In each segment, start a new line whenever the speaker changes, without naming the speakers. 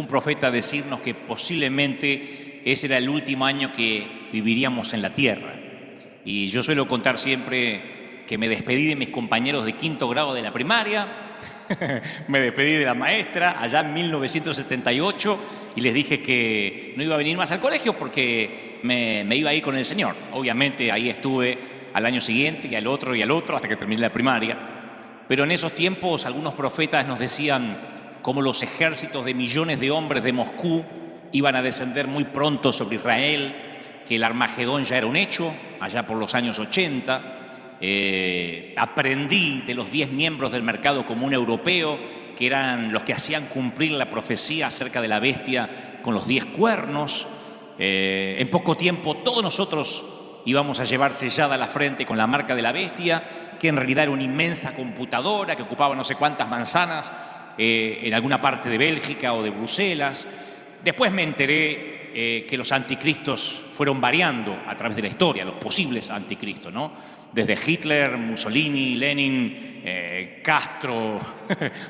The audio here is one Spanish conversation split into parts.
algún profeta decirnos que posiblemente ese era el último año que viviríamos en la tierra. Y yo suelo contar siempre que me despedí de mis compañeros de quinto grado de la primaria, me despedí de la maestra allá en 1978 y les dije que no iba a venir más al colegio porque me iba a ir con el Señor. Obviamente ahí estuve al año siguiente y al otro hasta que terminé la primaria. Pero en esos tiempos algunos profetas nos decían cómo los ejércitos de millones de hombres de Moscú iban a descender muy pronto sobre Israel, que el Armagedón ya era un hecho, allá por los años 80. Aprendí de los 10 miembros del mercado común europeo, que eran los que hacían cumplir la profecía acerca de la bestia con los 10 cuernos. En poco tiempo todos nosotros íbamos a llevar sellada la frente con la marca de la bestia, que en realidad era una inmensa computadora que ocupaba no sé cuántas manzanas en alguna parte de Bélgica o de Bruselas. Después me enteré que los anticristos fueron variando a través de la historia, los posibles anticristos, ¿no? Desde Hitler, Mussolini, Lenin, Castro,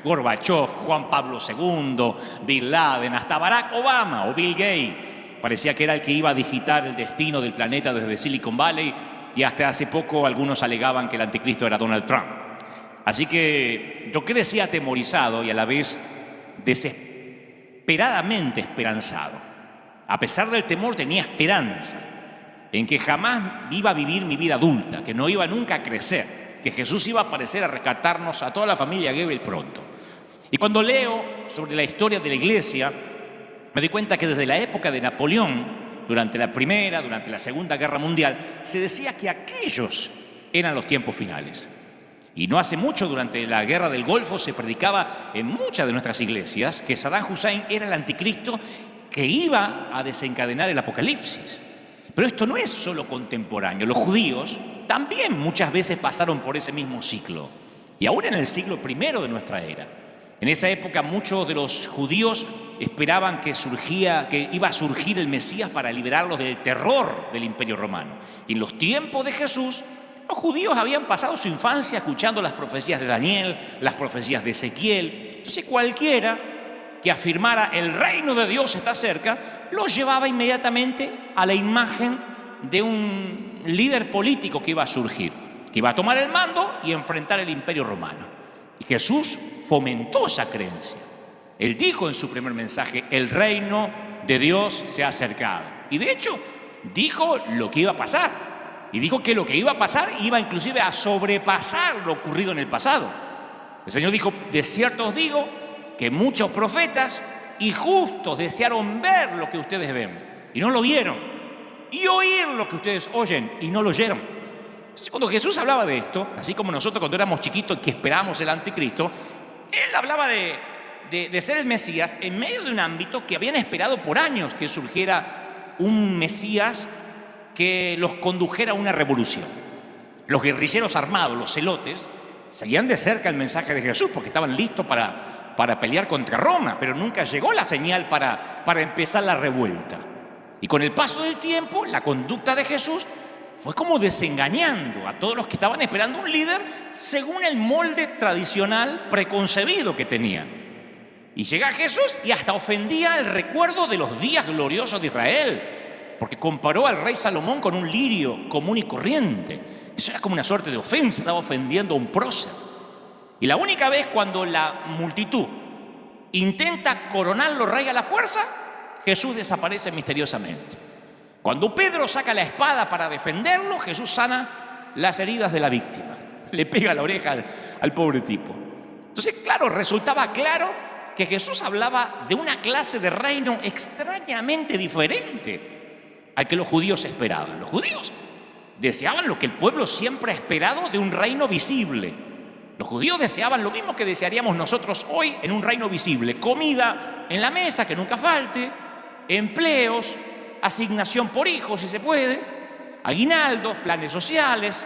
Gorbachev, Juan Pablo II, Bin Laden, hasta Barack Obama o Bill Gates. Parecía que era el que iba a digitar el destino del planeta desde Silicon Valley, y hasta hace poco algunos alegaban que el anticristo era Donald Trump. Así que yo crecí atemorizado y a la vez desesperadamente esperanzado. A pesar del temor tenía esperanza en que jamás iba a vivir mi vida adulta, que no iba nunca a crecer, que Jesús iba a aparecer a rescatarnos a toda la familia Goebbels pronto. Y cuando leo sobre la historia de la Iglesia, me doy cuenta que desde la época de Napoleón, durante la Primera, durante la Segunda Guerra Mundial, se decía que aquellos eran los tiempos finales. Y no hace mucho, durante la Guerra del Golfo, se predicaba en muchas de nuestras iglesias que Saddam Hussein era el anticristo que iba a desencadenar el apocalipsis. Pero esto no es solo contemporáneo. Los judíos también muchas veces pasaron por ese mismo ciclo. Y aún en el siglo I de nuestra era. En esa época muchos de los judíos esperaban que iba a surgir el Mesías para liberarlos del terror del Imperio Romano. Y en los tiempos de Jesús, los judíos habían pasado su infancia escuchando las profecías de Daniel, las profecías de Ezequiel. Entonces cualquiera que afirmara el reino de Dios está cerca, los llevaba inmediatamente a la imagen de un líder político que iba a surgir, que iba a tomar el mando y enfrentar el Imperio Romano. Y Jesús fomentó esa creencia. Él dijo en su primer mensaje: el reino de Dios se ha acercado. Y de hecho dijo lo que iba a pasar. Y dijo que lo que iba a pasar iba inclusive a sobrepasar lo ocurrido en el pasado. El Señor dijo: de cierto os digo que muchos profetas y justos desearon ver lo que ustedes ven y no lo vieron, y oír lo que ustedes oyen y no lo oyeron. Entonces, cuando Jesús hablaba de esto, así como nosotros cuando éramos chiquitos que esperábamos el anticristo, Él hablaba de ser el Mesías en medio de un ámbito que habían esperado por años, que surgiera un Mesías que los condujera a una revolución. Los guerrilleros armados, los celotes, seguían de cerca el mensaje de Jesús porque estaban listos para pelear contra Roma, pero nunca llegó la señal para empezar la revuelta. Y con el paso del tiempo, la conducta de Jesús fue como desengañando a todos los que estaban esperando un líder según el molde tradicional preconcebido que tenían. Y llega Jesús y hasta ofendía el recuerdo de los días gloriosos de Israel, porque comparó al rey Salomón con un lirio común y corriente. Eso era como una suerte de ofensa, estaba ofendiendo a un prócer. Y la única vez cuando la multitud intenta coronarlo rey a la fuerza, Jesús desaparece misteriosamente. Cuando Pedro saca la espada para defenderlo, Jesús sana las heridas de la víctima. Le pega la oreja al pobre tipo. Entonces, claro, resultaba claro que Jesús hablaba de una clase de reino extrañamente diferente al que los judíos esperaban. Los judíos deseaban lo que el pueblo siempre ha esperado de un reino visible. Los judíos deseaban lo mismo que desearíamos nosotros hoy en un reino visible: comida en la mesa que nunca falte, empleos, asignación por hijos si se puede, aguinaldos, planes sociales,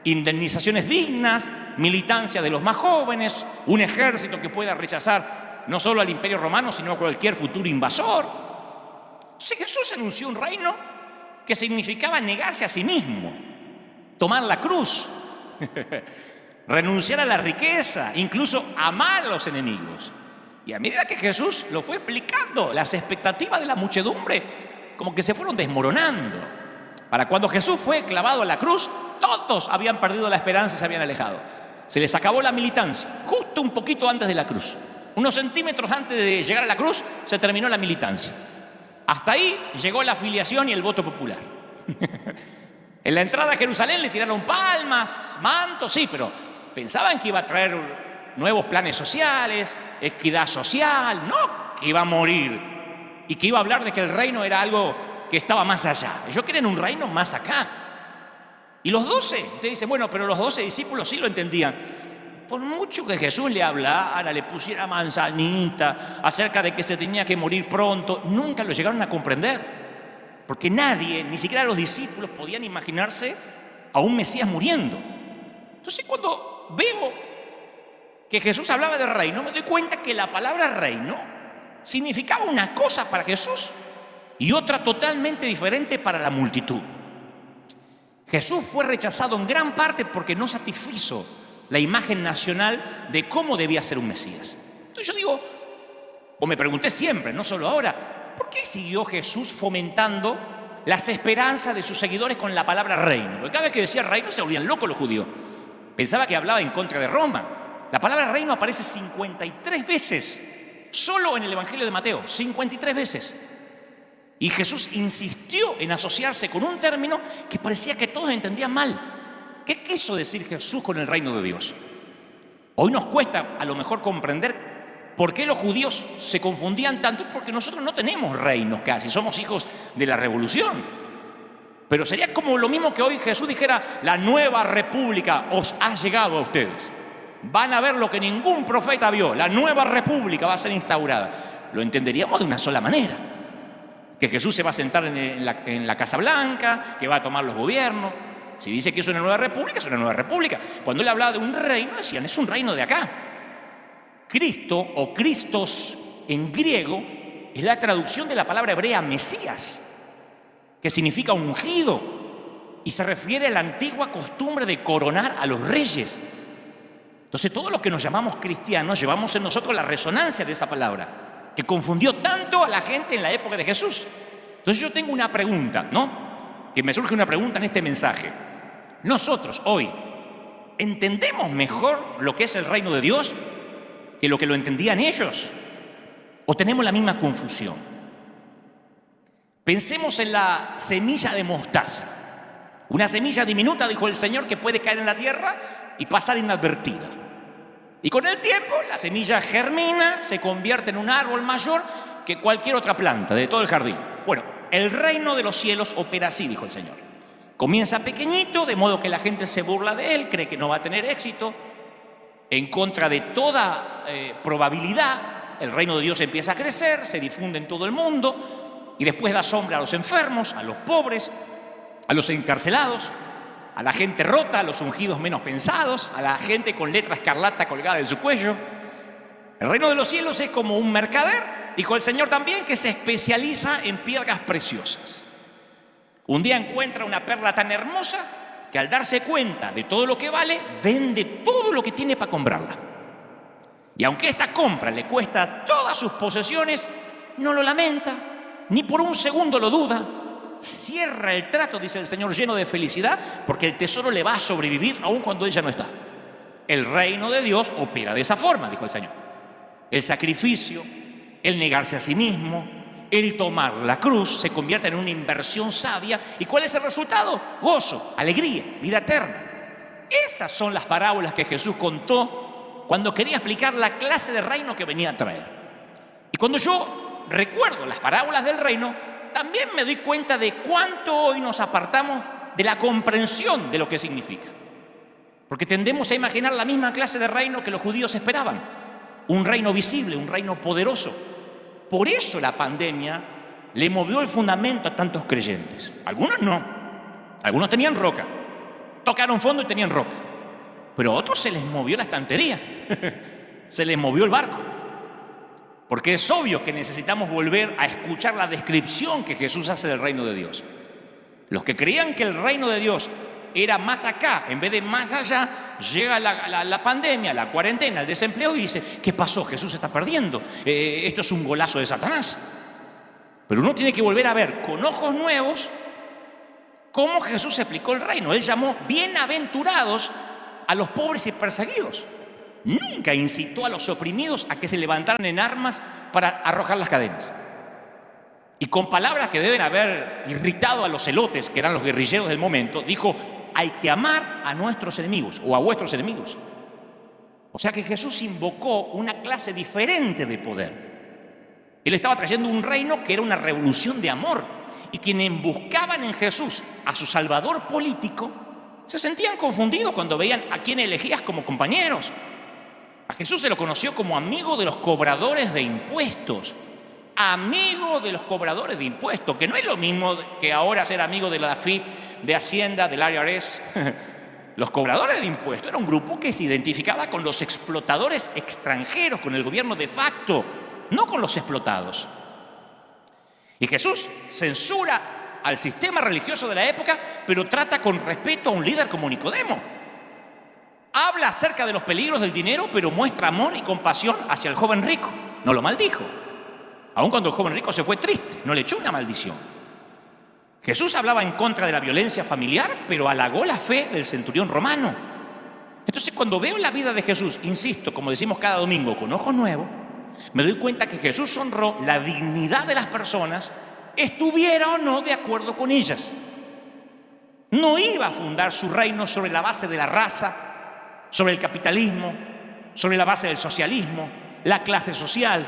indemnizaciones dignas, militancia de los más jóvenes, un ejército que pueda rechazar no solo al Imperio Romano sino a cualquier futuro invasor. Entonces Jesús anunció un reino que significaba negarse a sí mismo, tomar la cruz, renunciar a la riqueza, incluso amar a los enemigos. Y a medida que Jesús lo fue explicando, las expectativas de la muchedumbre como que se fueron desmoronando. Para cuando Jesús fue clavado a la cruz, todos habían perdido la esperanza y se habían alejado. Se les acabó la militancia, justo un poquito antes de la cruz. Unos centímetros antes de llegar a la cruz, se terminó la militancia. Hasta ahí llegó la afiliación y el voto popular. En la entrada a Jerusalén le tiraron palmas, mantos, sí, pero pensaban que iba a traer nuevos planes sociales, equidad social, no que iba a morir y que iba a hablar de que el reino era algo que estaba más allá. Ellos quieren un reino más acá. Y los 12, usted dice, bueno, pero los 12 discípulos sí lo entendían. Por mucho que Jesús le hablara, le pusiera manzanita acerca de que se tenía que morir pronto, nunca lo llegaron a comprender. Porque nadie, ni siquiera los discípulos, podían imaginarse a un Mesías muriendo. Entonces, cuando veo que Jesús hablaba de reino, me doy cuenta que la palabra reino significaba una cosa para Jesús y otra totalmente diferente para la multitud. Jesús fue rechazado en gran parte porque no satisfizo la imagen nacional de cómo debía ser un Mesías. Entonces yo digo, o me pregunté siempre, no solo ahora, ¿por qué siguió Jesús fomentando las esperanzas de sus seguidores con la palabra reino? Porque cada vez que decía reino se volvían locos los judíos. Pensaba que hablaba en contra de Roma. La palabra reino aparece 53 veces, solo en el Evangelio de Mateo, 53 veces. Y Jesús insistió en asociarse con un término que parecía que todos entendían mal. ¿Qué quiso decir Jesús con el reino de Dios? Hoy nos cuesta a lo mejor comprender por qué los judíos se confundían tanto, porque nosotros no tenemos reinos casi, somos hijos de la revolución. Pero sería como lo mismo que hoy Jesús dijera, la nueva república os ha llegado a ustedes. Van a ver lo que ningún profeta vio. La nueva república va a ser instaurada. Lo entenderíamos de una sola manera. Que Jesús se va a sentar en la Casa Blanca, que va a tomar los gobiernos. Si dice que es una nueva república, es una nueva república. Cuando él hablaba de un reino, decían, es un reino de acá. Cristo o Christos en griego es la traducción de la palabra hebrea Mesías, que significa ungido y se refiere a la antigua costumbre de coronar a los reyes. Entonces todos los que nos llamamos cristianos llevamos en nosotros la resonancia de esa palabra, que confundió tanto a la gente en la época de Jesús. Entonces yo tengo una pregunta, ¿no? Que me surge una pregunta en este mensaje. Nosotros hoy, ¿entendemos mejor lo que es el reino de Dios que lo que lo entendían ellos? ¿O tenemos la misma confusión? Pensemos en la semilla de mostaza. Una semilla diminuta, dijo el Señor, que puede caer en la tierra y pasar inadvertida. Y con el tiempo la semilla germina, se convierte en un árbol mayor que cualquier otra planta de todo el jardín. Bueno, el reino de los cielos opera así, dijo el Señor. Comienza pequeñito, de modo que la gente se burla de él, cree que no va a tener éxito. En contra de toda probabilidad, el reino de Dios empieza a crecer, se difunde en todo el mundo y después da sombra a los enfermos, a los pobres, a los encarcelados, a la gente rota, a los ungidos menos pensados, a la gente con letra escarlata colgada en su cuello. El reino de los cielos es como un mercader, dijo el Señor también, que se especializa en piedras preciosas. Un día encuentra una perla tan hermosa que al darse cuenta de todo lo que vale, vende todo lo que tiene para comprarla. Y aunque esta compra le cuesta todas sus posesiones, no lo lamenta, ni por un segundo lo duda. Cierra el trato, dice el Señor, lleno de felicidad, porque el tesoro le va a sobrevivir aun cuando ella no está. El reino de Dios opera de esa forma, dijo el Señor. El sacrificio, el negarse a sí mismo, el tomar la cruz se convierte en una inversión sabia. ¿Y cuál es el resultado? Gozo, alegría, vida eterna. Esas son las parábolas que Jesús contó cuando quería explicar la clase de reino que venía a traer. Y cuando yo recuerdo las parábolas del reino, también me doy cuenta de cuánto hoy nos apartamos de la comprensión de lo que significa. Porque tendemos a imaginar la misma clase de reino que los judíos esperaban. Un reino visible, un reino poderoso. Por eso la pandemia le movió el fundamento a tantos creyentes. Algunos no. Algunos tenían roca. Tocaron fondo y tenían roca. Pero a otros se les movió la estantería. Se les movió el barco. Porque es obvio que necesitamos volver a escuchar la descripción que Jesús hace del reino de Dios. Los que creían que el reino de Dios era más acá, en vez de más allá. Llega la pandemia, la cuarentena, el desempleo y dice, ¿qué pasó? Jesús se está perdiendo. Esto es un golazo de Satanás. Pero uno tiene que volver a ver con ojos nuevos cómo Jesús explicó el reino. Él llamó bienaventurados a los pobres y perseguidos. Nunca incitó a los oprimidos a que se levantaran en armas para arrojar las cadenas. Y con palabras que deben haber irritado a los celotes, que eran los guerrilleros del momento, dijo, hay que amar a nuestros enemigos o a vuestros enemigos. O sea que Jesús invocó una clase diferente de poder. Él estaba trayendo un reino que era una revolución de amor. Y quienes buscaban en Jesús a su salvador político se sentían confundidos cuando veían a quién elegías como compañeros. A Jesús se lo conoció como amigo de los cobradores de impuestos. Amigo de los cobradores de impuestos, que no es lo mismo que ahora ser amigo de la AFIP, de Hacienda, del IRS. Los cobradores de impuestos era un grupo que se identificaba con los explotadores extranjeros, con el gobierno de facto, no con los explotados. Y Jesús censura al sistema religioso de la época, pero trata con respeto a un líder como Nicodemo. Habla acerca de los peligros del dinero, pero muestra amor y compasión hacia el joven rico. No lo maldijo. Aun cuando el joven rico se fue triste, no le echó una maldición. Jesús hablaba en contra de la violencia familiar, pero halagó la fe del centurión romano. Entonces, cuando veo la vida de Jesús, insisto, como decimos cada domingo, con ojos nuevos, me doy cuenta que Jesús honró la dignidad de las personas, estuviera o no de acuerdo con ellas. No iba a fundar su reino sobre la base de la raza, sobre el capitalismo, sobre la base del socialismo, la clase social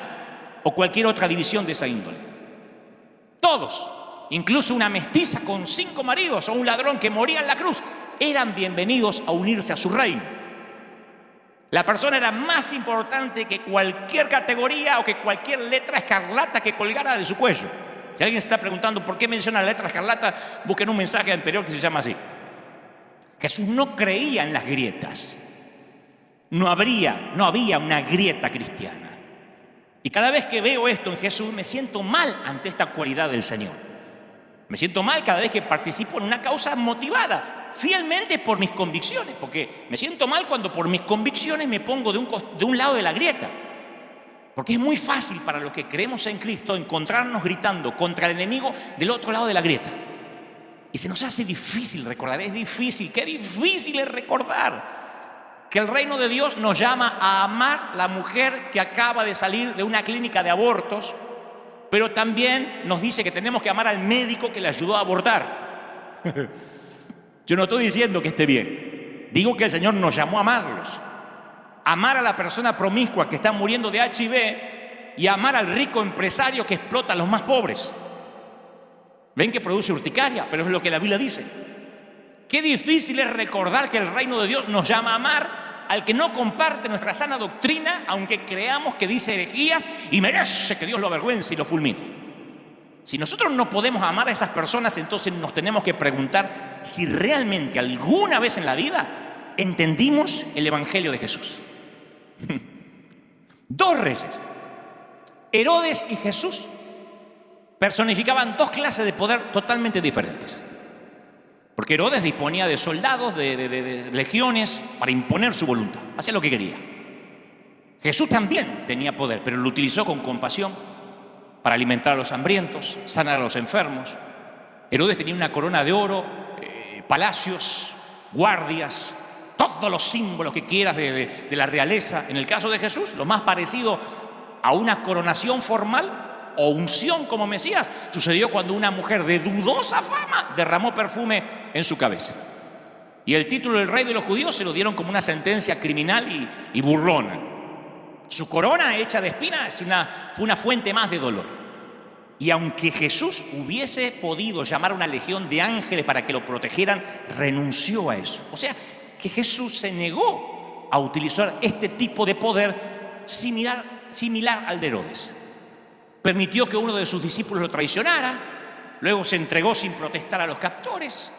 o cualquier otra división de esa índole. Todos, incluso una mestiza con 5 maridos o un ladrón que moría en la cruz, eran bienvenidos a unirse a su reino. La persona era más importante que cualquier categoría o que cualquier letra escarlata que colgara de su cuello. Si alguien se está preguntando por qué menciona la letra escarlata, busquen un mensaje anterior que se llama así. Jesús no creía en las grietas. No había una grieta cristiana. Y cada vez que veo esto en Jesús me siento mal ante esta cualidad del Señor. Me siento mal cada vez que participo en una causa motivada fielmente por mis convicciones, porque me siento mal cuando por mis convicciones me pongo de un lado de la grieta. Porque es muy fácil para los que creemos en Cristo encontrarnos gritando contra el enemigo del otro lado de la grieta. Y se nos hace difícil recordar, qué difícil es recordar que el reino de Dios nos llama a amar la mujer que acaba de salir de una clínica de abortos, pero también nos dice que tenemos que amar al médico que le ayudó a abortar. Yo no estoy diciendo que esté bien, digo que el Señor nos llamó a amarlos. Amar a la persona promiscua que está muriendo de HIV y amar al rico empresario que explota a los más pobres. Ven que produce urticaria, pero es lo que la Biblia dice. Qué difícil es recordar que el reino de Dios nos llama a amar al que no comparte nuestra sana doctrina, aunque creamos que dice herejías y merece que Dios lo avergüence y lo fulmine. Si nosotros no podemos amar a esas personas, entonces nos tenemos que preguntar si realmente alguna vez en la vida entendimos el Evangelio de Jesús. 2 reyes, Herodes y Jesús, personificaban 2 clases de poder totalmente diferentes. Porque Herodes disponía de soldados, de legiones para imponer su voluntad, hacía lo que quería. Jesús también tenía poder, pero lo utilizó con compasión para alimentar a los hambrientos, sanar a los enfermos. Herodes tenía una corona de oro, palacios, guardias, todos los símbolos que quieras de la realeza. En el caso de Jesús, lo más parecido a una coronación formal o unción como Mesías sucedió cuando una mujer de dudosa fama derramó perfume en su cabeza. Y el título del rey de los judíos se lo dieron como una sentencia criminal y burlona. Su corona hecha de espinas fue una fuente más de dolor. Y aunque Jesús hubiese podido llamar a una legión de ángeles para que lo protegieran, renunció a eso. O sea, que Jesús se negó a utilizar este tipo de poder similar al de Herodes. Permitió que uno de sus discípulos lo traicionara, luego se entregó sin protestar a los captores.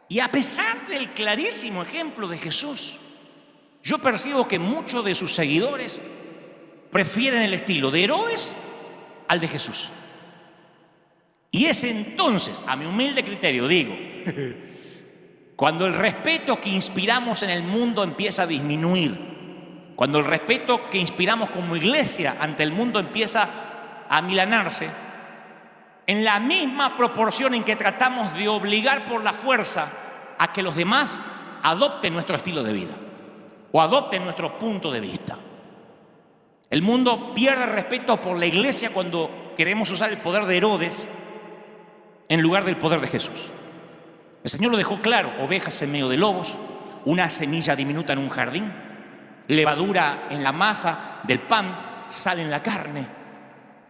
Y a pesar del clarísimo ejemplo de Jesús, yo percibo que muchos de sus seguidores prefieren el estilo de Herodes al de Jesús. Y es entonces, a mi humilde criterio, digo, Cuando el respeto que inspiramos en el mundo empieza a disminuir, cuando el respeto que inspiramos como iglesia ante el mundo empieza a amilanarse, en la misma proporción en que tratamos de obligar por la fuerza a que los demás adopten nuestro estilo de vida o adopten nuestro punto de vista. El mundo pierde respeto por la iglesia cuando queremos usar el poder de Herodes en lugar del poder de Jesús. El Señor lo dejó claro: ovejas en medio de lobos, una semilla diminuta en un jardín, levadura en la masa del pan, sal en la carne.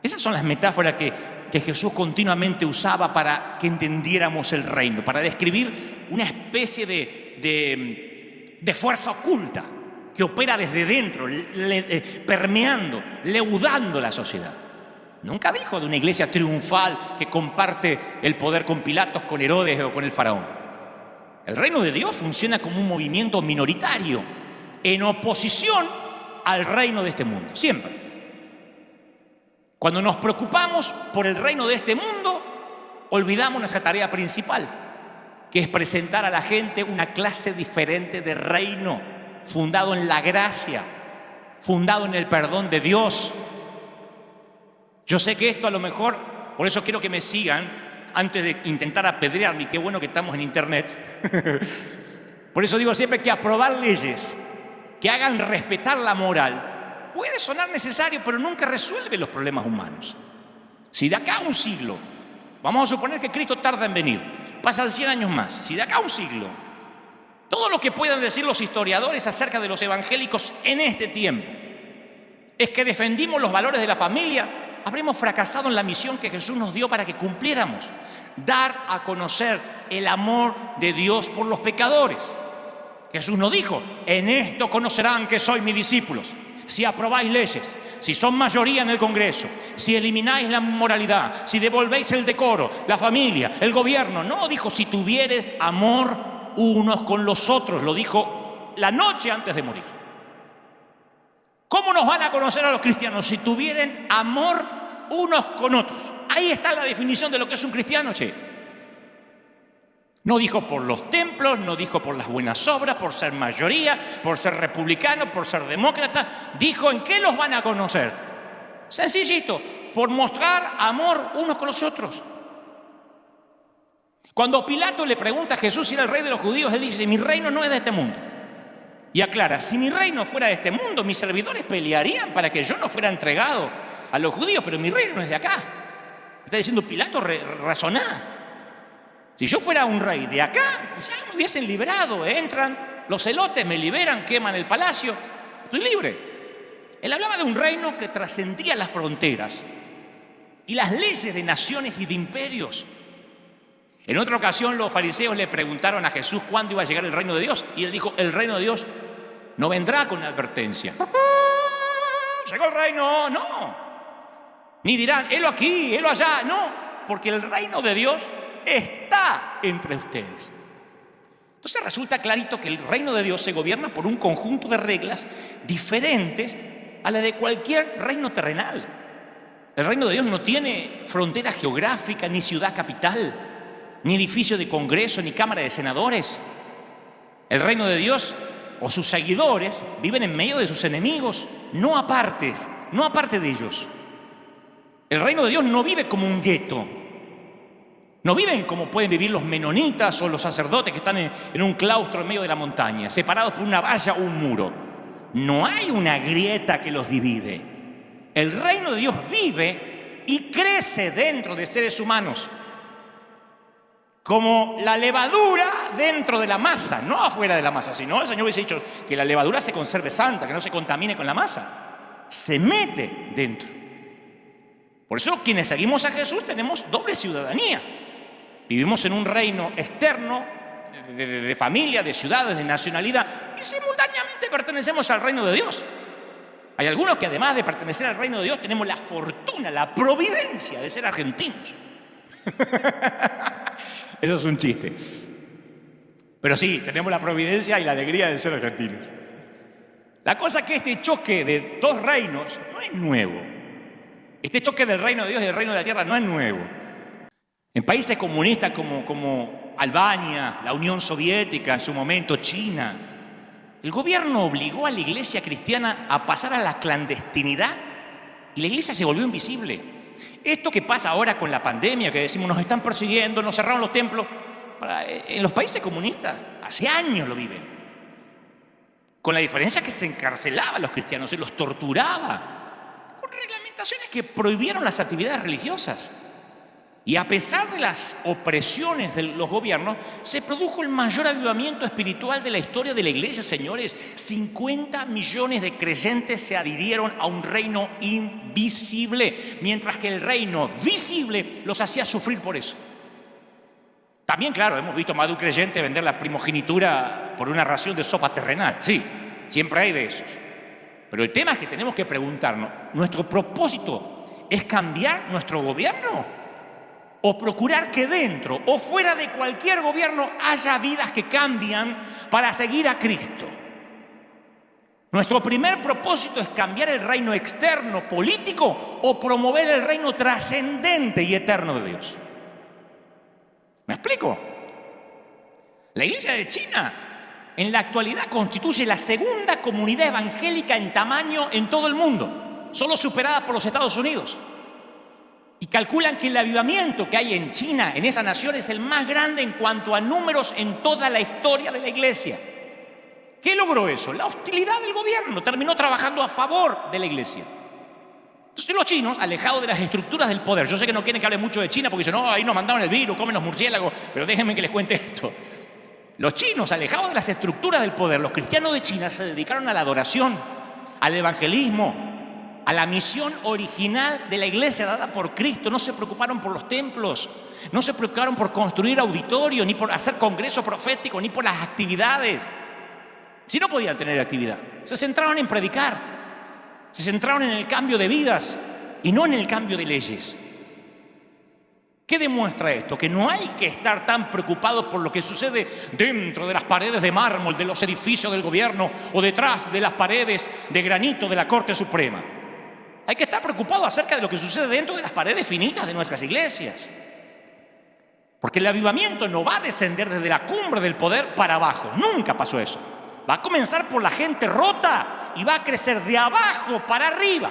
Esas son las metáforas que Jesús continuamente usaba para que entendiéramos el reino, para describir una especie de fuerza oculta que opera desde dentro, permeando, leudando la sociedad. Nunca dijo de una iglesia triunfal que comparte el poder con Pilatos, con Herodes o con el faraón. El reino de Dios funciona como un movimiento minoritario en oposición al reino de este mundo, siempre. Cuando nos preocupamos por el reino de este mundo, olvidamos nuestra tarea principal, que es presentar a la gente una clase diferente de reino, fundado en la gracia, fundado en el perdón de Dios. Yo sé que esto a lo mejor, por eso quiero que me sigan antes de intentar apedrearme, y qué bueno que estamos en internet. Por eso digo siempre que aprobar leyes que hagan respetar la moral puede sonar necesario, pero nunca resuelve los problemas humanos. Si de acá a un siglo, vamos a suponer que Cristo tarda en venir, pasan 100 años más, si de acá a un siglo, todo lo que puedan decir los historiadores acerca de los evangélicos en este tiempo es que defendimos los valores de la familia, habremos fracasado en la misión que Jesús nos dio para que cumpliéramos: dar a conocer el amor de Dios por los pecadores. Jesús nos dijo: en esto conocerán que sois mis discípulos, si aprobáis leyes, si son mayoría en el Congreso, si elimináis la moralidad, si devolvéis el decoro, la familia, el gobierno. No dijo si tuvieres amor unos con los otros, lo dijo la noche antes de morir. ¿Cómo nos van a conocer a los cristianos? Si tuvieran amor unos con otros. Ahí está la definición de lo que es un cristiano, che. No dijo por los templos, no dijo por las buenas obras, por ser mayoría, por ser republicano, por ser demócrata. Dijo en qué los van a conocer. Sencillito, por mostrar amor unos con los otros. Cuando Pilato le pregunta a Jesús si era el rey de los judíos, él dice: mi reino no es de este mundo. Y aclara: si mi reino fuera de este mundo, mis servidores pelearían para que yo no fuera entregado a los judíos, pero mi reino no es de acá. Está diciendo Pilato: razoná. Si yo fuera un rey de acá, ya me hubiesen liberado. Entran los celotes, me liberan, queman el palacio, estoy libre. Él hablaba de un reino que trascendía las fronteras y las leyes de naciones y de imperios. En otra ocasión los fariseos le preguntaron a Jesús cuándo iba a llegar el reino de Dios, y él dijo: el reino de Dios no vendrá con advertencia. ¿Llegó el reino? No. Ni dirán: helo aquí, helo allá. No, porque el reino de Dios está entre ustedes. Entonces resulta clarito que el reino de Dios se gobierna por un conjunto de reglas diferentes a la de cualquier reino terrenal. El reino de Dios no tiene frontera geográfica, ni ciudad capital, ni edificio de congreso, ni cámara de senadores. El reino de Dios o sus seguidores viven en medio de sus enemigos, no aparte de ellos. El reino de Dios no vive como un gueto. No viven como pueden vivir los menonitas o los sacerdotes que están en un claustro en medio de la montaña, separados por una valla o un muro. No hay una grieta que los divide. El reino de Dios vive y crece dentro de seres humanos, como la levadura dentro de la masa, no afuera de la masa. Si no, el Señor hubiese dicho que la levadura se conserve santa, que no se contamine con la masa. Se mete dentro. Por eso quienes seguimos a Jesús tenemos doble ciudadanía. Vivimos en un reino externo, de familia, de ciudades, de nacionalidad, y simultáneamente pertenecemos al reino de Dios. Hay algunos que además de pertenecer al reino de Dios tenemos la fortuna, la providencia de ser argentinos. Eso es un chiste. Pero sí, tenemos la providencia y la alegría de ser argentinos. La cosa es que este choque de dos reinos no es nuevo. Este choque del reino de Dios y del reino de la tierra no es nuevo. En países comunistas como Albania, la Unión Soviética, en su momento China. El gobierno obligó a la iglesia cristiana a pasar a la clandestinidad y la iglesia se volvió invisible. Esto que pasa ahora con la pandemia, que decimos nos están persiguiendo, nos cerraron los templos, en los países comunistas hace años lo viven. Con la diferencia que se encarcelaba a los cristianos, se los torturaba, con reglamentaciones que prohibieron las actividades religiosas. Y a pesar de las opresiones de los gobiernos, se produjo el mayor avivamiento espiritual de la historia de la iglesia, señores. 50 millones de creyentes se adhirieron a un reino invisible, mientras que el reino visible los hacía sufrir por eso. También, claro, hemos visto más de un creyente vender la primogenitura por una ración de sopa terrenal. Sí, siempre hay de esos. Pero el tema es que tenemos que preguntarnos, ¿nuestro propósito es cambiar nuestro gobierno? ¿O procurar que dentro o fuera de cualquier gobierno haya vidas que cambian para seguir a Cristo? ¿Nuestro primer propósito es cambiar el reino externo político o promover el reino trascendente y eterno de Dios? ¿Me explico? La iglesia de China en la actualidad constituye la segunda comunidad evangélica en tamaño en todo el mundo, solo superada por los Estados Unidos. Y calculan que el avivamiento que hay en China, en esa nación, es el más grande en cuanto a números en toda la historia de la iglesia. ¿Qué logró eso? La hostilidad del gobierno terminó trabajando a favor de la iglesia. Entonces los chinos, alejados de las estructuras del poder, yo sé que no quieren que hable mucho de China porque dicen, no, ahí nos mandaron el virus, comen los murciélagos, pero déjenme que les cuente esto. Los chinos, alejados de las estructuras del poder, los cristianos de China se dedicaron a la adoración, al evangelismo, a la misión original de la iglesia dada por Cristo. No se preocuparon por los templos, no se preocuparon por construir auditorios, ni por hacer congreso profético, ni por las actividades. Si no podían tener actividad, se centraron en predicar, se centraron en el cambio de vidas y no en el cambio de leyes. ¿Qué demuestra esto? Que no hay que estar tan preocupados por lo que sucede dentro de las paredes de mármol de los edificios del gobierno o detrás de las paredes de granito de la Corte Suprema. Hay que estar preocupado acerca de lo que sucede dentro de las paredes finitas de nuestras iglesias. Porque el avivamiento no va a descender desde la cumbre del poder para abajo. Nunca pasó eso. Va a comenzar por la gente rota y va a crecer de abajo para arriba.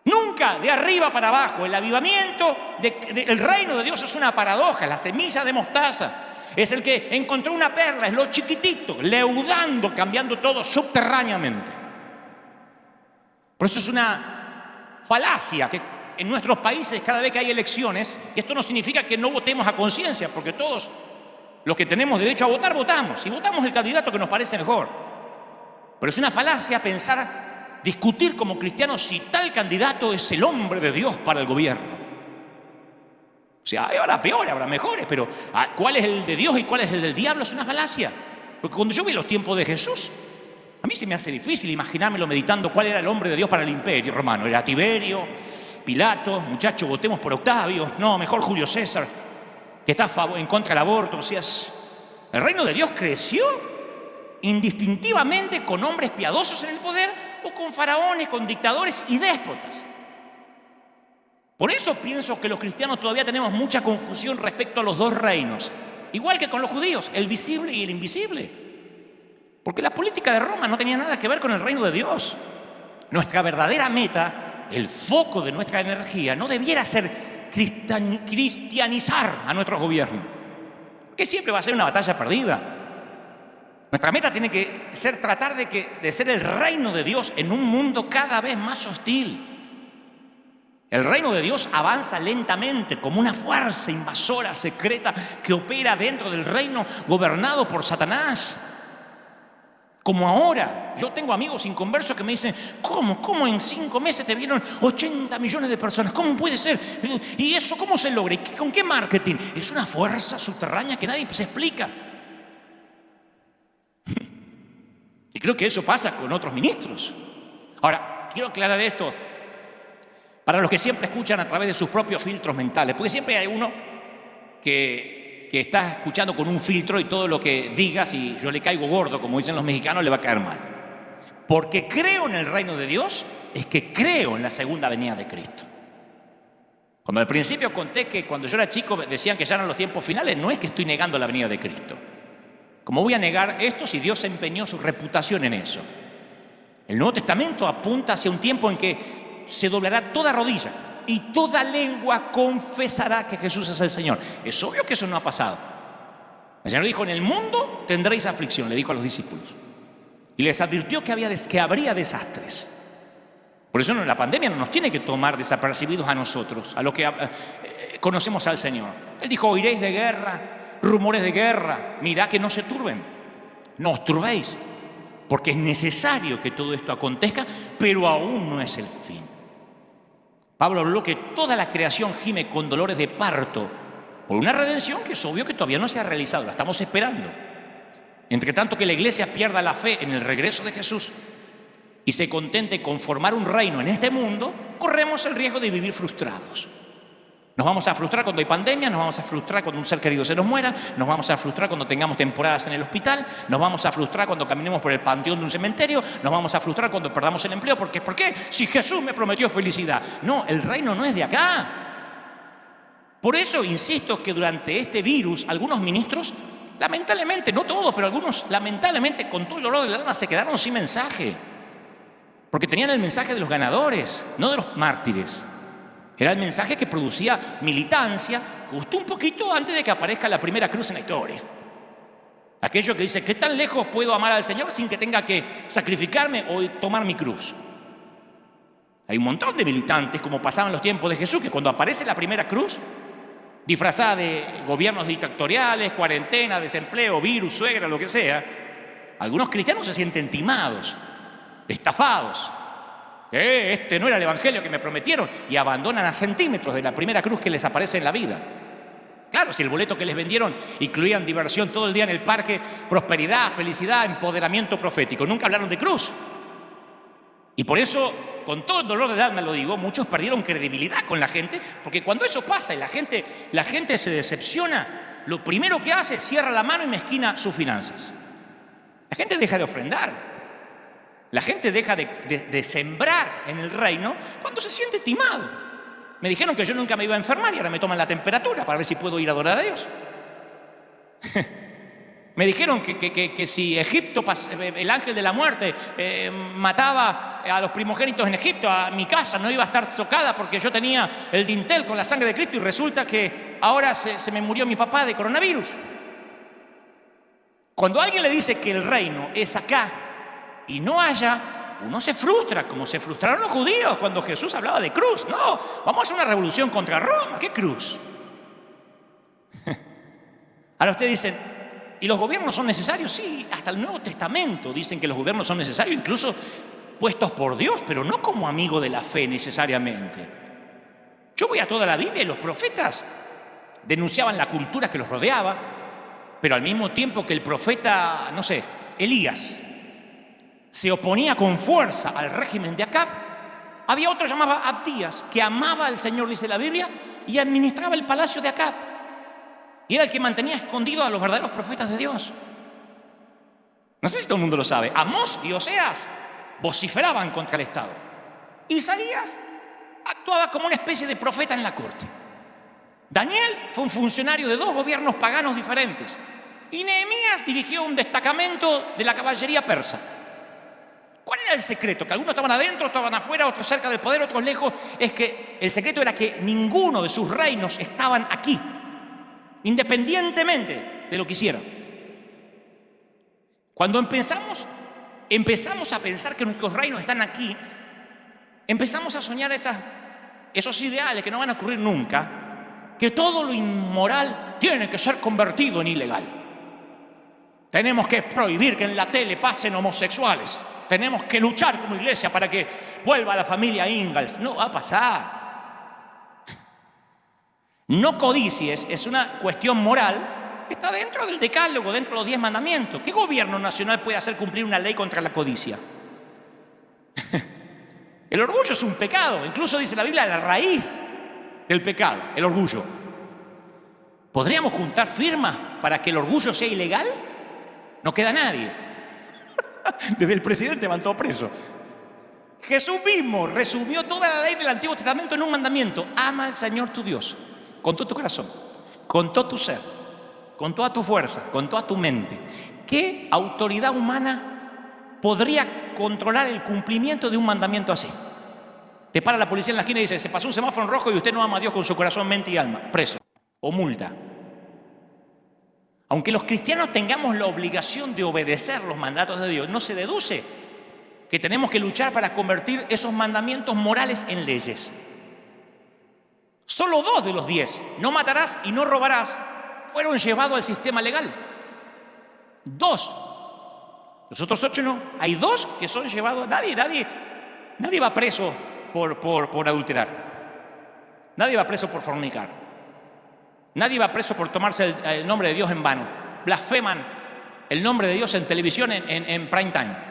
Nunca de arriba para abajo. El avivamiento del reino de Dios es una paradoja. La semilla de mostaza es el que encontró una perla, es lo chiquitito, leudando, cambiando todo subterráneamente. Por eso es una falacia que en nuestros países cada vez que hay elecciones, y esto no significa que no votemos a conciencia, porque todos los que tenemos derecho a votar, votamos, y votamos el candidato que nos parece mejor. Pero es una falacia pensar, discutir como cristianos si tal candidato es el hombre de Dios para el gobierno. O sea, habrá peores, habrá mejores, pero ¿cuál es el de Dios y cuál es el del diablo? Es una falacia. Porque cuando yo vi los tiempos de Jesús, a mí se me hace difícil imaginármelo meditando cuál era el hombre de Dios para el imperio romano. Era Tiberio, Pilato, muchachos, votemos por Octavio. No, mejor Julio César, que está en contra del aborto. O sea, el reino de Dios creció indistintivamente con hombres piadosos en el poder o con faraones, con dictadores y déspotas. Por eso pienso que los cristianos todavía tenemos mucha confusión respecto a los dos reinos. Igual que con los judíos, el visible y el invisible. Porque la política de Roma no tenía nada que ver con el reino de Dios. Nuestra verdadera meta, el foco de nuestra energía, no debiera ser cristianizar a nuestros gobiernos, que siempre va a ser una batalla perdida. Nuestra meta tiene que ser tratar de ser el reino de Dios en un mundo cada vez más hostil. El reino de Dios avanza lentamente como una fuerza invasora secreta que opera dentro del reino gobernado por Satanás. Como ahora, yo tengo amigos inconversos que me dicen, ¿cómo en 5 meses te vieron 80 millones de personas? ¿Cómo puede ser? ¿Y eso cómo se logra? ¿Con qué marketing? Es una fuerza subterránea que nadie se explica. Y creo que eso pasa con otros ministros. Ahora, quiero aclarar esto para los que siempre escuchan a través de sus propios filtros mentales, porque siempre hay uno que está escuchando con un filtro y todo lo que diga, si yo le caigo gordo, como dicen los mexicanos, le va a caer mal. Porque creo en el reino de Dios, es que creo en la segunda venida de Cristo. Cuando al principio conté que cuando yo era chico decían que ya eran los tiempos finales, no es que estoy negando la venida de Cristo. ¿Cómo voy a negar esto si Dios empeñó su reputación en eso? El Nuevo Testamento apunta hacia un tiempo en que se doblará toda rodilla y toda lengua confesará que Jesús es el Señor. Es obvio que eso no ha pasado. El Señor dijo, en el mundo tendréis aflicción, le dijo a los discípulos. Y les advirtió que habría desastres. Por eso la pandemia no nos tiene que tomar desapercibidos a nosotros, a los que conocemos al Señor. Él dijo, oiréis de guerra, rumores de guerra, mirá que no se turben, no os turbéis, porque es necesario que todo esto acontezca, pero aún no es el fin. Pablo habló que toda la creación gime con dolores de parto por una redención que es obvio que todavía no se ha realizado, la estamos esperando. Entre tanto que la iglesia pierda la fe en el regreso de Jesús y se contente con formar un reino en este mundo, corremos el riesgo de vivir frustrados. Nos vamos a frustrar cuando hay pandemia, nos vamos a frustrar cuando un ser querido se nos muera, nos vamos a frustrar cuando tengamos temporadas en el hospital, nos vamos a frustrar cuando caminemos por el panteón de un cementerio, nos vamos a frustrar cuando perdamos el empleo. ¿Por qué? Si Jesús me prometió felicidad. No, el reino no es de acá. Por eso insisto que durante este virus algunos ministros, lamentablemente, no todos, pero algunos lamentablemente con todo el dolor del alma se quedaron sin mensaje. Porque tenían el mensaje de los ganadores, no de los mártires. Era el mensaje que producía militancia justo un poquito antes de que aparezca la primera cruz en la historia. Aquello que dice, ¿qué tan lejos puedo amar al Señor sin que tenga que sacrificarme o tomar mi cruz? Hay un montón de militantes, como pasaban los tiempos de Jesús, que cuando aparece la primera cruz, disfrazada de gobiernos dictatoriales, cuarentena, desempleo, virus, suegra, lo que sea, algunos cristianos se sienten timados, estafados. Este no era el evangelio que me prometieron, y abandonan a centímetros de la primera cruz que les aparece en la vida. Claro, si el boleto que les vendieron incluían diversión todo el día en el parque, prosperidad, felicidad, empoderamiento profético, nunca hablaron de cruz. Y por eso, con todo el dolor del alma lo digo, muchos perdieron credibilidad con la gente, porque cuando eso pasa y la gente se decepciona, lo primero que hace es cierra la mano y mezquina sus finanzas. La gente deja de ofrendar. La gente deja de sembrar en el reino cuando se siente timado. Me dijeron que yo nunca me iba a enfermar y ahora me toman la temperatura para ver si puedo ir a adorar a Dios. Me dijeron que si Egipto, el ángel de la muerte, mataba a los primogénitos en Egipto, a mi casa no iba a estar tocada porque yo tenía el dintel con la sangre de Cristo, y resulta que ahora se me murió mi papá de coronavirus. Cuando alguien le dice que el reino es acá y no allá, uno se frustra, como se frustraron los judíos cuando Jesús hablaba de cruz. No, vamos a hacer una revolución contra Roma. ¿Qué cruz? Ahora ustedes dicen, ¿y los gobiernos son necesarios? Sí, hasta el Nuevo Testamento dicen que los gobiernos son necesarios, incluso puestos por Dios, pero no como amigo de la fe necesariamente. Yo voy a toda la Biblia y los profetas denunciaban la cultura que los rodeaba, pero al mismo tiempo que el profeta, no sé, Elías, se oponía con fuerza al régimen de Acab, había otro llamado Abdías, que amaba al Señor, dice la Biblia, y administraba el palacio de Acab. Y era el que mantenía escondido a los verdaderos profetas de Dios. No sé si todo el mundo lo sabe. Amós y Oseas vociferaban contra el Estado. Isaías actuaba como una especie de profeta en la corte. Daniel fue un funcionario de 2 gobiernos paganos diferentes. Y Nehemías dirigió un destacamento de la caballería persa. ¿Cuál era el secreto? Que algunos estaban adentro, estaban afuera, otros cerca del poder, otros lejos. Es que el secreto era que ninguno de sus reinos estaban aquí, independientemente de lo que hicieran. Cuando empezamos a pensar que nuestros reinos están aquí, empezamos a soñar esos ideales que no van a ocurrir nunca, que todo lo inmoral tiene que ser convertido en ilegal. Tenemos que prohibir que en la tele pasen homosexuales. Tenemos que luchar como iglesia para que vuelva la familia Ingalls. No va a pasar. No codicies es una cuestión moral que está dentro del decálogo, dentro de los 10 mandamientos. ¿Qué gobierno nacional puede hacer cumplir una ley contra la codicia? El orgullo es un pecado. Incluso dice la Biblia, la raíz del pecado, el orgullo. ¿Podríamos juntar firmas para que el orgullo sea ilegal? No queda nadie. Desde el presidente van todos presos. Jesús mismo resumió toda la ley del Antiguo Testamento en un mandamiento: ama al Señor tu Dios con todo tu corazón, con todo tu ser, con toda tu fuerza, con toda tu mente. ¿Qué autoridad humana podría controlar el cumplimiento de un mandamiento así? Te para la policía en la esquina y dice: se pasó un semáforo en rojo y usted no ama a Dios con su corazón, mente y alma. Preso o multa. Aunque los cristianos tengamos la obligación de obedecer los mandatos de Dios, no se deduce que tenemos que luchar para convertir esos mandamientos morales en leyes. Solo 2 de los 10, no matarás y no robarás, fueron llevados al sistema legal. 2. Los otros 8 no. Hay 2 que son llevados. Nadie va preso por adulterar. Nadie va preso por fornicar. Nadie va preso por tomarse el nombre de Dios en vano. Blasfeman el nombre de Dios en televisión en prime time.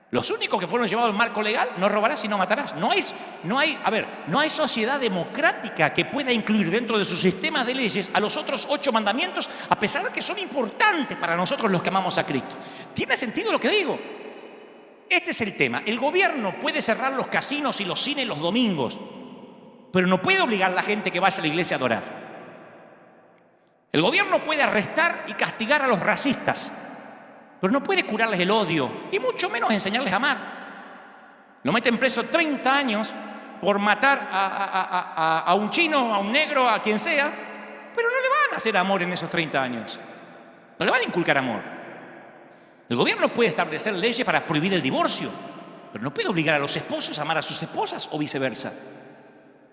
Los únicos que fueron llevados al marco legal: no robarás y no matarás. No hay sociedad democrática que pueda incluir dentro de su sistema de leyes a los otros 8 mandamientos, a pesar de que son importantes para nosotros los que amamos a Cristo. ¿Tiene sentido lo que digo? Este es el tema. El gobierno puede cerrar los casinos y los cines los domingos, pero no puede obligar a la gente que vaya a la iglesia a adorar. El gobierno puede arrestar y castigar a los racistas, pero no puede curarles el odio y mucho menos enseñarles a amar. Lo meten preso 30 años por matar a un chino, a un negro, a quien sea, pero no le van a hacer amor en esos 30 años. No le van a inculcar amor. El gobierno puede establecer leyes para prohibir el divorcio, pero no puede obligar a los esposos a amar a sus esposas o viceversa.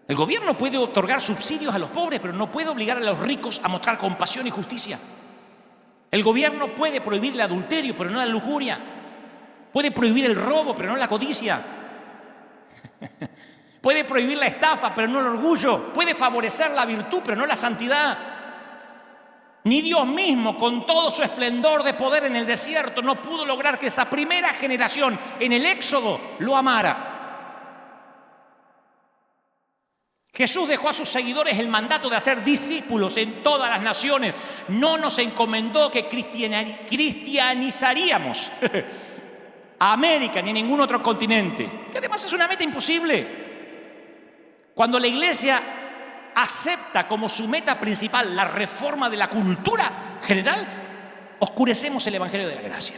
El gobierno puede otorgar subsidios a los pobres, pero no puede obligar a los ricos a mostrar compasión y justicia. El gobierno puede prohibir el adulterio, pero no la lujuria. Puede prohibir el robo, pero no la codicia. Puede prohibir la estafa, pero no el orgullo. Puede favorecer la virtud, pero no la santidad. Ni Dios mismo, con todo su esplendor de poder en el desierto, no pudo lograr que esa primera generación en el Éxodo lo amara. Jesús dejó a sus seguidores el mandato de hacer discípulos en todas las naciones. No nos encomendó que cristianizaríamos a América ni a ningún otro continente, que además es una meta imposible. Cuando la iglesia acepta como su meta principal la reforma de la cultura general, oscurecemos el evangelio de la gracia.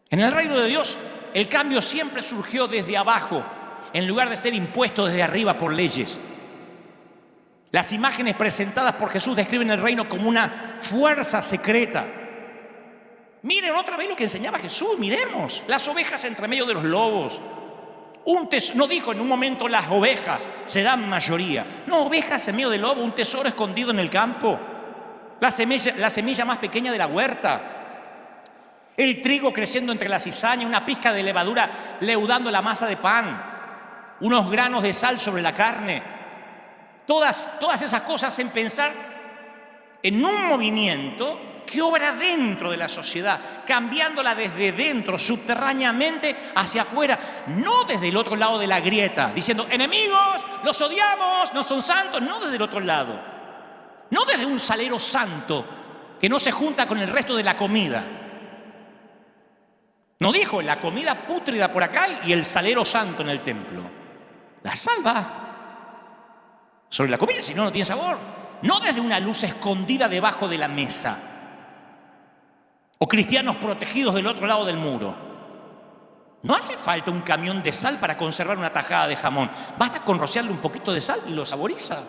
En el reino de Dios, el cambio siempre surgió desde abajo, en lugar de ser impuesto desde arriba por leyes. Las imágenes presentadas por Jesús describen el reino como una fuerza secreta. Miren otra vez lo que enseñaba Jesús, miremos. Las ovejas entre medio de los lobos. No dijo en un momento las ovejas serán mayoría. No, ovejas en medio del lobo, un tesoro escondido en el campo. La semilla más pequeña de la huerta. El trigo creciendo entre la cizaña, una pizca de levadura leudando la masa de pan. Unos granos de sal sobre la carne. Todas esas cosas hacen pensar en un movimiento que obra dentro de la sociedad, cambiándola desde dentro, subterráneamente hacia afuera, no desde el otro lado de la grieta, diciendo enemigos, los odiamos, no son santos, no desde el otro lado, no desde un salero santo que no se junta con el resto de la comida. No dijo la comida pútrida por acá y el salero santo en el templo. La sal va sobre la comida, si no, no tiene sabor. No desde una luz escondida debajo de la mesa. O cristianos protegidos del otro lado del muro. No hace falta un camión de sal para conservar una tajada de jamón. Basta con rociarle un poquito de sal y lo saboriza.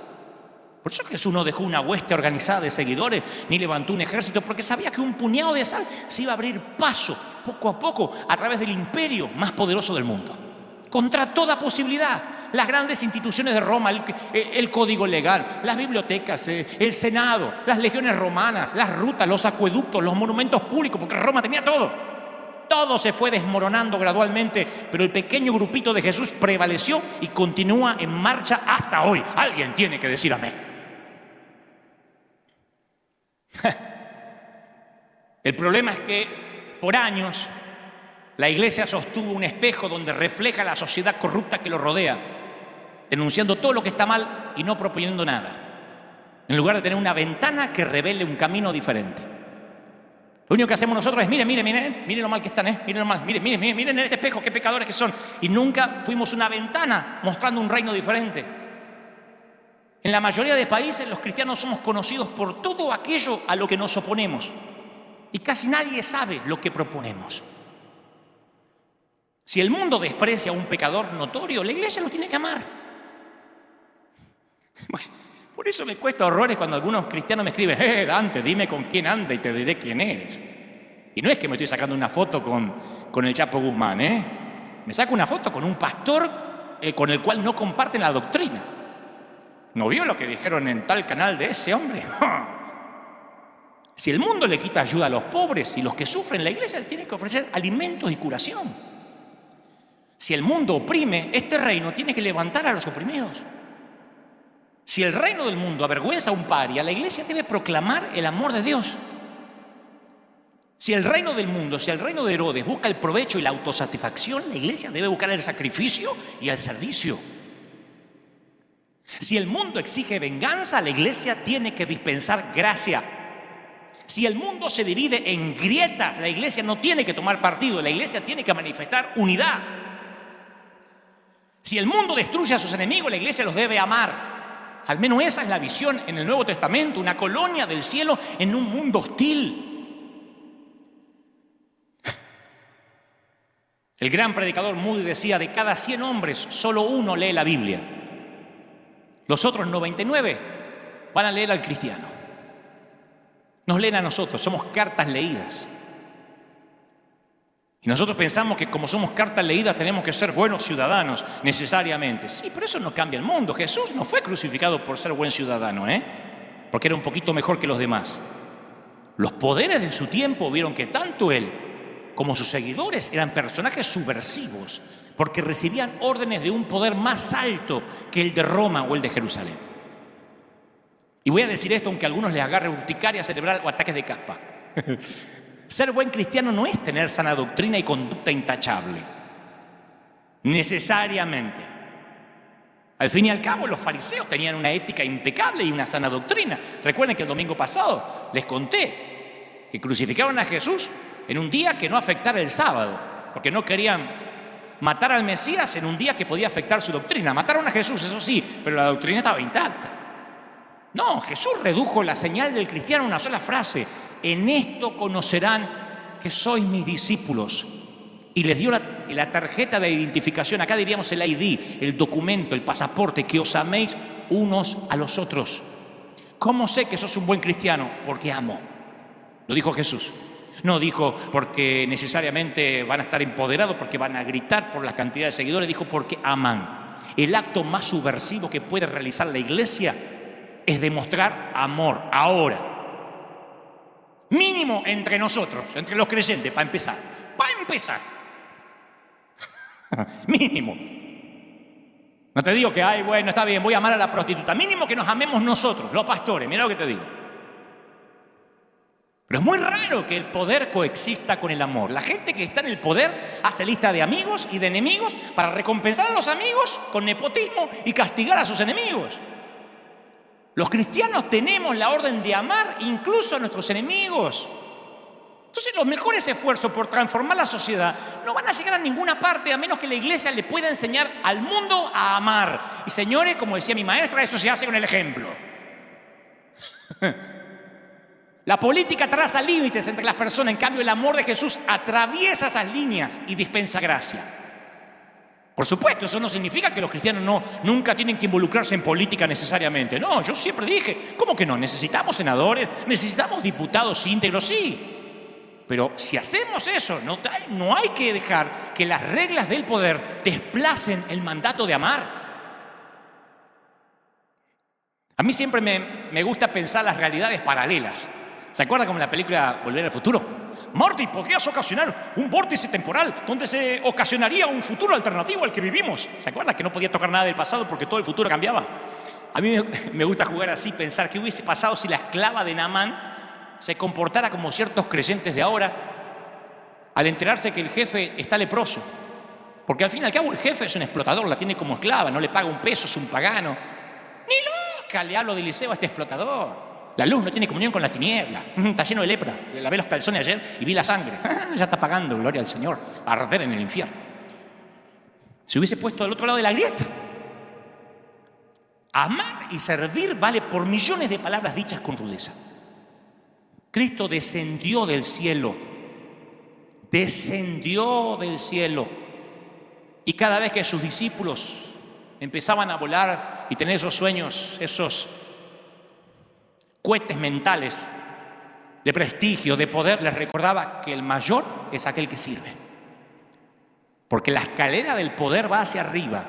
Por eso Jesús no dejó una hueste organizada de seguidores ni levantó un ejército, porque sabía que un puñado de sal se iba a abrir paso poco a poco a través del imperio más poderoso del mundo. Contra toda posibilidad. Las grandes instituciones de Roma, el código legal, las bibliotecas, el Senado, las legiones romanas, las rutas, los acueductos, los monumentos públicos, porque Roma tenía todo. Todo se fue desmoronando gradualmente, pero el pequeño grupito de Jesús prevaleció y continúa en marcha hasta hoy. Alguien tiene que decir amén. El problema es que por años la iglesia sostuvo un espejo donde refleja la sociedad corrupta que lo rodea, denunciando todo lo que está mal y no proponiendo nada, en lugar de tener una ventana que revele un camino diferente. Lo único que hacemos nosotros es, miren lo mal que están, miren lo mal, miren en este espejo, qué pecadores que son. Y nunca fuimos una ventana mostrando un reino diferente. En la mayoría de países los cristianos somos conocidos por todo aquello a lo que nos oponemos. Y casi nadie sabe lo que proponemos. Si el mundo desprecia a un pecador notorio, la iglesia lo tiene que amar. Bueno, por eso me cuesta horrores cuando algunos cristianos me escriben, Dante, dime con quién anda y te diré quién eres. Y no es que me estoy sacando una foto con el Chapo Guzmán, Me saco una foto con un pastor con el cual no comparten la doctrina. ¿No vio lo que dijeron en tal canal de ese hombre? Si el mundo le quita ayuda a los pobres y los que sufren, la iglesia tiene que ofrecer alimentos y curación. Si el mundo oprime, este reino tiene que levantar a los oprimidos. Si el reino del mundo avergüenza a un paria, la iglesia debe proclamar el amor de Dios. Si el reino del mundo, si el reino de Herodes busca el provecho y la autosatisfacción, la iglesia debe buscar el sacrificio y el servicio. Si el mundo exige venganza, la iglesia tiene que dispensar gracia. Si el mundo se divide en grietas, la iglesia no tiene que tomar partido, la iglesia tiene que manifestar unidad. Si el mundo destruye a sus enemigos, la iglesia los debe amar. Al menos esa es la visión en el Nuevo Testamento, una colonia del cielo en un mundo hostil. El gran predicador Moody decía, de cada 100 hombres, solo uno lee la Biblia. Los otros 99 van a leer al cristiano. Nos leen a nosotros, somos cartas leídas. Y nosotros pensamos que como somos cartas leídas tenemos que ser buenos ciudadanos necesariamente. Sí, pero eso no cambia el mundo. Jesús no fue crucificado por ser buen ciudadano, porque era un poquito mejor que los demás. Los poderes de su tiempo vieron que tanto él como sus seguidores eran personajes subversivos, porque recibían órdenes de un poder más alto que el de Roma o el de Jerusalén. Y voy a decir esto aunque a algunos les agarre urticaria cerebral o ataques de caspa. Ser buen cristiano no es tener sana doctrina y conducta intachable. Necesariamente. Al fin y al cabo, los fariseos tenían una ética impecable y una sana doctrina. Recuerden que el domingo pasado les conté que crucificaron a Jesús en un día que no afectara el sábado, porque no querían matar al Mesías en un día que podía afectar su doctrina. Mataron a Jesús, eso sí, pero la doctrina estaba intacta. No, Jesús redujo la señal del cristiano a una sola frase: en esto conocerán que sois mis discípulos. Y les dio la tarjeta de identificación, acá diríamos el ID, el documento, el pasaporte, que os améis unos a los otros. ¿Cómo sé que sos un buen cristiano? Porque amo. Lo dijo Jesús. No dijo porque necesariamente van a estar empoderados, porque van a gritar por la cantidad de seguidores. Dijo porque aman. El acto más subversivo que puede realizar la iglesia es demostrar amor. Ahora, mínimo entre nosotros, entre los creyentes, para empezar. Mínimo. No te digo que, bueno, está bien, voy a amar a la prostituta. Mínimo que nos amemos nosotros, los pastores. Mira lo que te digo. Pero es muy raro que el poder coexista con el amor. La gente que está en el poder hace lista de amigos y de enemigos para recompensar a los amigos con nepotismo y castigar a sus enemigos. Los cristianos tenemos la orden de amar incluso a nuestros enemigos. Entonces los mejores esfuerzos por transformar la sociedad no van a llegar a ninguna parte a menos que la iglesia le pueda enseñar al mundo a amar. Y señores, como decía mi maestra, eso se hace con el ejemplo. La política traza límites entre las personas, en cambio el amor de Jesús atraviesa esas líneas y dispensa gracia. Por supuesto, eso no significa que los cristianos nunca tienen que involucrarse en política necesariamente. No, yo siempre dije, ¿cómo que no? Necesitamos senadores, necesitamos diputados íntegros, sí. Pero si hacemos eso, no hay que dejar que las reglas del poder desplacen el mandato de amar. A mí siempre me gusta pensar las realidades paralelas. ¿Se acuerdan como en la película Volver al Futuro? Marty, podrías ocasionar un vórtice temporal donde se ocasionaría un futuro alternativo al que vivimos. ¿Se acuerdan que no podía tocar nada del pasado porque todo el futuro cambiaba? A mí me gusta jugar así, pensar qué hubiese pasado si la esclava de Naamán se comportara como ciertos creyentes de ahora al enterarse que el jefe está leproso. Porque al fin y al cabo el jefe es un explotador, la tiene como esclava, no le paga un peso, es un pagano. Ni loca le hablo de Eliseo a este explotador. La luz no tiene comunión con la tiniebla. Está lleno de lepra. Lavé los calzones ayer y vi la sangre. Ya está pagando, gloria al Señor, a arder en el infierno. Se hubiese puesto del otro lado de la grieta. Amar y servir vale por millones de palabras dichas con rudeza. Cristo descendió del cielo. Descendió del cielo. Y cada vez que sus discípulos empezaban a volar y tener esos sueños, esos cohetes mentales de prestigio, de poder, les recordaba que el mayor es aquel que sirve. Porque la escalera del poder va hacia arriba,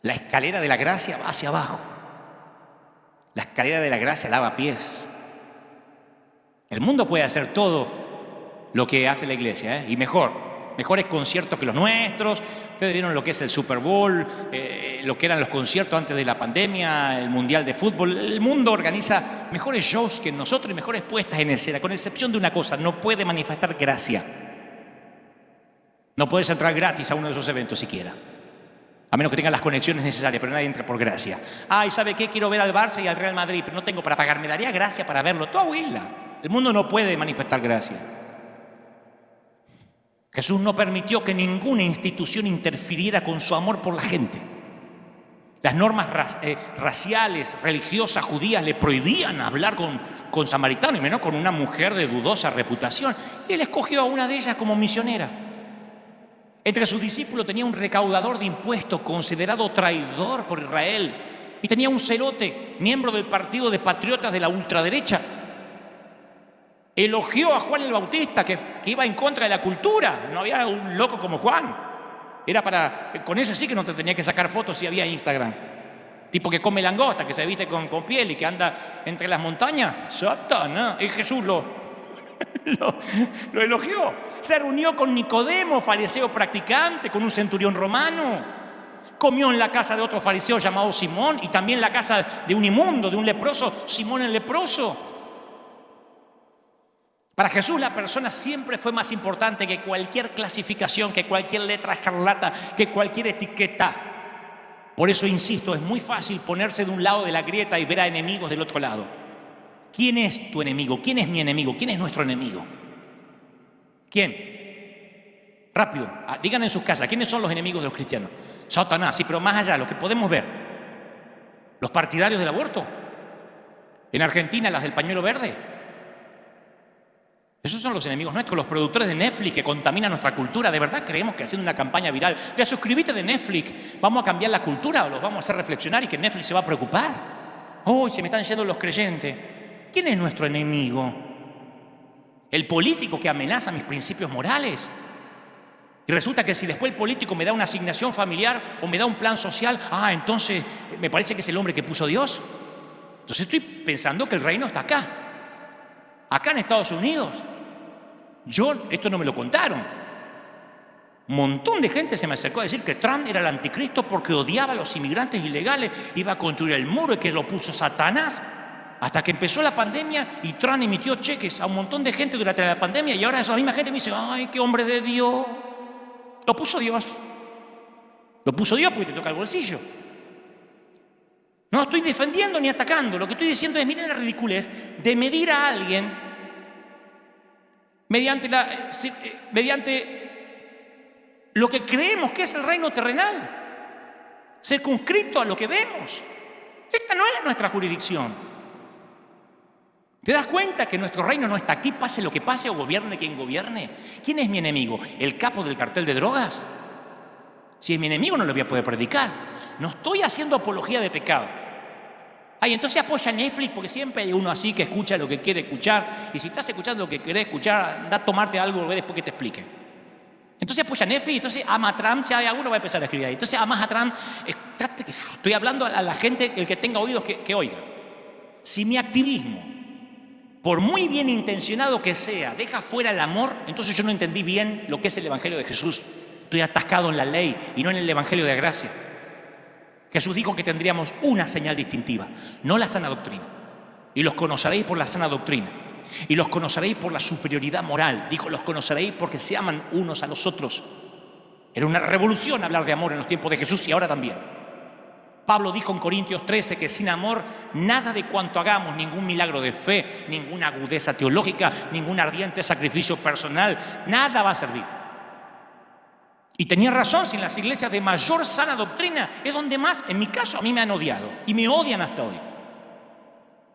la escalera de la gracia va hacia abajo. La escalera de la gracia lava pies. El mundo puede hacer todo lo que hace la iglesia, y mejores conciertos que los nuestros. Ustedes vieron lo que es el Super Bowl, lo que eran los conciertos antes de la pandemia, el Mundial de Fútbol. El mundo organiza mejores shows que nosotros y mejores puestas en escena, con excepción de una cosa: no puede manifestar gracia. No puedes entrar gratis a uno de esos eventos siquiera, a menos que tengas las conexiones necesarias, pero nadie entra por gracia. ¿Y sabe qué? Quiero ver al Barça y al Real Madrid, pero no tengo para pagar. Me daría gracia para verlo. Toda huila. El mundo no puede manifestar gracia. Jesús no permitió que ninguna institución interfiriera con su amor por la gente. Las normas raciales, religiosas, judías le prohibían hablar con samaritanos, y menos con una mujer de dudosa reputación. Y él escogió a una de ellas como misionera. Entre sus discípulos tenía un recaudador de impuestos considerado traidor por Israel, y tenía un celote, miembro del partido de patriotas de la ultraderecha. Elogió a Juan el Bautista, que iba en contra de la cultura. No había un loco como Juan. Con ese sí que no te tenía que sacar fotos si había Instagram. Tipo que come langosta, que se viste con piel y que anda entre las montañas. Satanás. Y Jesús lo elogió. Se reunió con Nicodemo, fariseo practicante, con un centurión romano. Comió en la casa de otro fariseo llamado Simón, y también en la casa de un inmundo, de un leproso, Simón el leproso. Para Jesús la persona siempre fue más importante que cualquier clasificación, que cualquier letra escarlata, que cualquier etiqueta. Por eso insisto, es muy fácil ponerse de un lado de la grieta y ver a enemigos del otro lado. ¿Quién es tu enemigo? ¿Quién es mi enemigo? ¿Quién es nuestro enemigo? ¿Quién? Rápido, digan en sus casas, ¿quiénes son los enemigos de los cristianos? Satanás, sí, pero más allá, lo que podemos ver. Los partidarios del aborto. En Argentina, las del pañuelo verde. Esos son los enemigos nuestros, los productores de Netflix que contaminan nuestra cultura. ¿De verdad creemos que haciendo una campaña viral de suscríbete de Netflix vamos a cambiar la cultura o los vamos a hacer reflexionar y que Netflix se va a preocupar? Se me están yendo los creyentes. ¿Quién es nuestro enemigo? ¿El político que amenaza mis principios morales? Y resulta que si después el político me da una asignación familiar o me da un plan social, entonces me parece que es el hombre que puso Dios. Entonces estoy pensando que el reino está acá en Estados Unidos. Esto no me lo contaron. Un montón de gente se me acercó a decir que Trump era el anticristo porque odiaba a los inmigrantes ilegales, iba a construir el muro y que lo puso Satanás. Hasta que empezó la pandemia y Trump emitió cheques a un montón de gente durante la pandemia, y ahora esa misma gente me dice: ¡ay, qué hombre de Dios! Lo puso Dios. Lo puso Dios porque te toca el bolsillo. No estoy defendiendo ni atacando. Lo que estoy diciendo es: miren la ridiculez de medir a alguien mediante lo que creemos que es el reino terrenal, circunscrito a lo que vemos. Esta no es nuestra jurisdicción. ¿Te das cuenta que nuestro reino no está aquí, pase lo que pase o gobierne quien gobierne? ¿Quién es mi enemigo? ¿El capo del cartel de drogas? Si es mi enemigo no lo voy a poder predicar. No estoy haciendo apología de pecado. Entonces apoya Netflix porque siempre hay uno así que escucha lo que quiere escuchar, y si estás escuchando lo que querés escuchar, anda a tomarte algo, ve después que te explique. Entonces apoya Netflix, entonces ama a Trump, si hay alguno va a empezar a escribir ahí. Entonces amas a Trump, estoy hablando a la gente, el que tenga oídos que oiga. Si mi activismo, por muy bien intencionado que sea, deja fuera el amor, entonces yo no entendí bien lo que es el Evangelio de Jesús. Estoy atascado en la ley y no en el Evangelio de gracia. Jesús dijo que tendríamos una señal distintiva, no la sana doctrina. Y los conoceréis por la sana doctrina. Y los conoceréis por la superioridad moral. Dijo: los conoceréis porque se aman unos a los otros. Era una revolución hablar de amor en los tiempos de Jesús y ahora también. Pablo dijo en Corintios 13 que sin amor nada de cuanto hagamos, ningún milagro de fe, ninguna agudeza teológica, ningún ardiente sacrificio personal, nada va a servir. Y tenía razón, si en las iglesias de mayor sana doctrina es donde más, en mi caso, a mí me han odiado y me odian hasta hoy.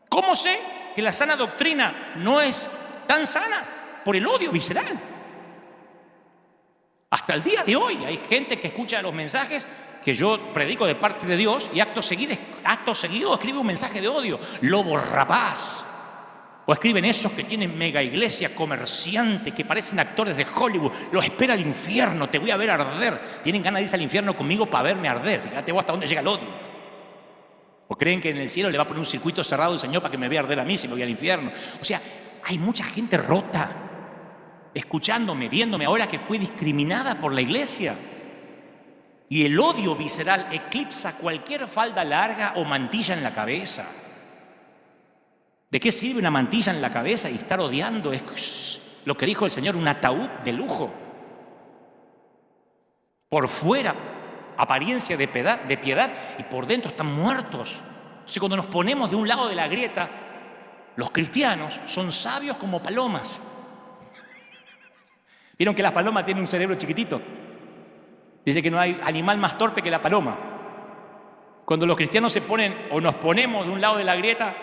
¿Cómo sé que la sana doctrina no es tan sana? Por el odio visceral. Hasta el día de hoy hay gente que escucha los mensajes que yo predico de parte de Dios y acto seguido escribe un mensaje de odio, lobo rapaz. O escriben esos que tienen mega iglesia, comerciantes, que parecen actores de Hollywood, los espera el infierno, te voy a ver arder. Tienen ganas de irse al infierno conmigo para verme arder. Fíjate vos hasta dónde llega el odio. O creen que en el cielo le va a poner un circuito cerrado el Señor para que me vea arder a mí si me voy al infierno. O sea, hay mucha gente rota, escuchándome, viéndome ahora que fui discriminada por la iglesia. Y el odio visceral eclipsa cualquier falda larga o mantilla en la cabeza. ¿De qué sirve una mantilla en la cabeza y estar odiando? Es lo que dijo el Señor, un ataúd de lujo. Por fuera, apariencia de piedad, y por dentro están muertos. Entonces, cuando nos ponemos de un lado de la grieta, los cristianos son sabios como palomas. ¿Vieron que las palomas tienen un cerebro chiquitito? Dice que no hay animal más torpe que la paloma. Cuando los cristianos se ponen o nos ponemos de un lado de la grieta,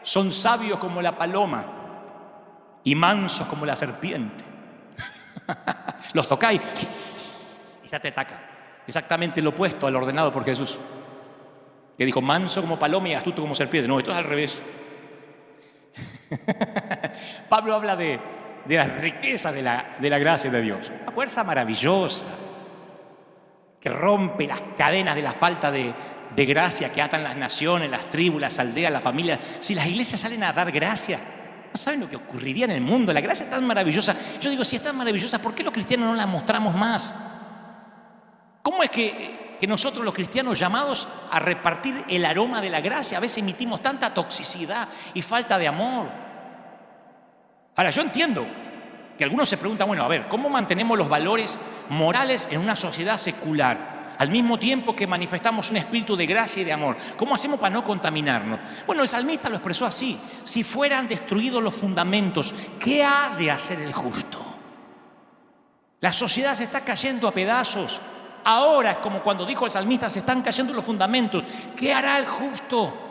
son sabios como la paloma y mansos como la serpiente. Los tocáis y ya te ataca. Exactamente lo opuesto al ordenado por Jesús, que dijo manso como paloma y astuto como serpiente. No, esto es al revés. Pablo habla de las riquezas de la gracia de Dios. Una fuerza maravillosa que rompe las cadenas de la falta de gracia que atan las naciones, las tribus, las aldeas, las familias. Si las iglesias salen a dar gracia, no saben lo que ocurriría en el mundo. La gracia es tan maravillosa. Yo digo, si es tan maravillosa, ¿por qué los cristianos no la mostramos más? ¿Cómo es que nosotros los cristianos llamados a repartir el aroma de la gracia a veces emitimos tanta toxicidad y falta de amor? Ahora, yo entiendo que algunos se preguntan, bueno, a ver, ¿cómo mantenemos los valores morales en una sociedad secular al mismo tiempo que manifestamos un espíritu de gracia y de amor? ¿Cómo hacemos para no contaminarnos? Bueno, el salmista lo expresó así: si fueran destruidos los fundamentos, ¿qué ha de hacer el justo? La sociedad se está cayendo a pedazos. Ahora es como cuando dijo el salmista, se están cayendo los fundamentos. ¿Qué hará el justo?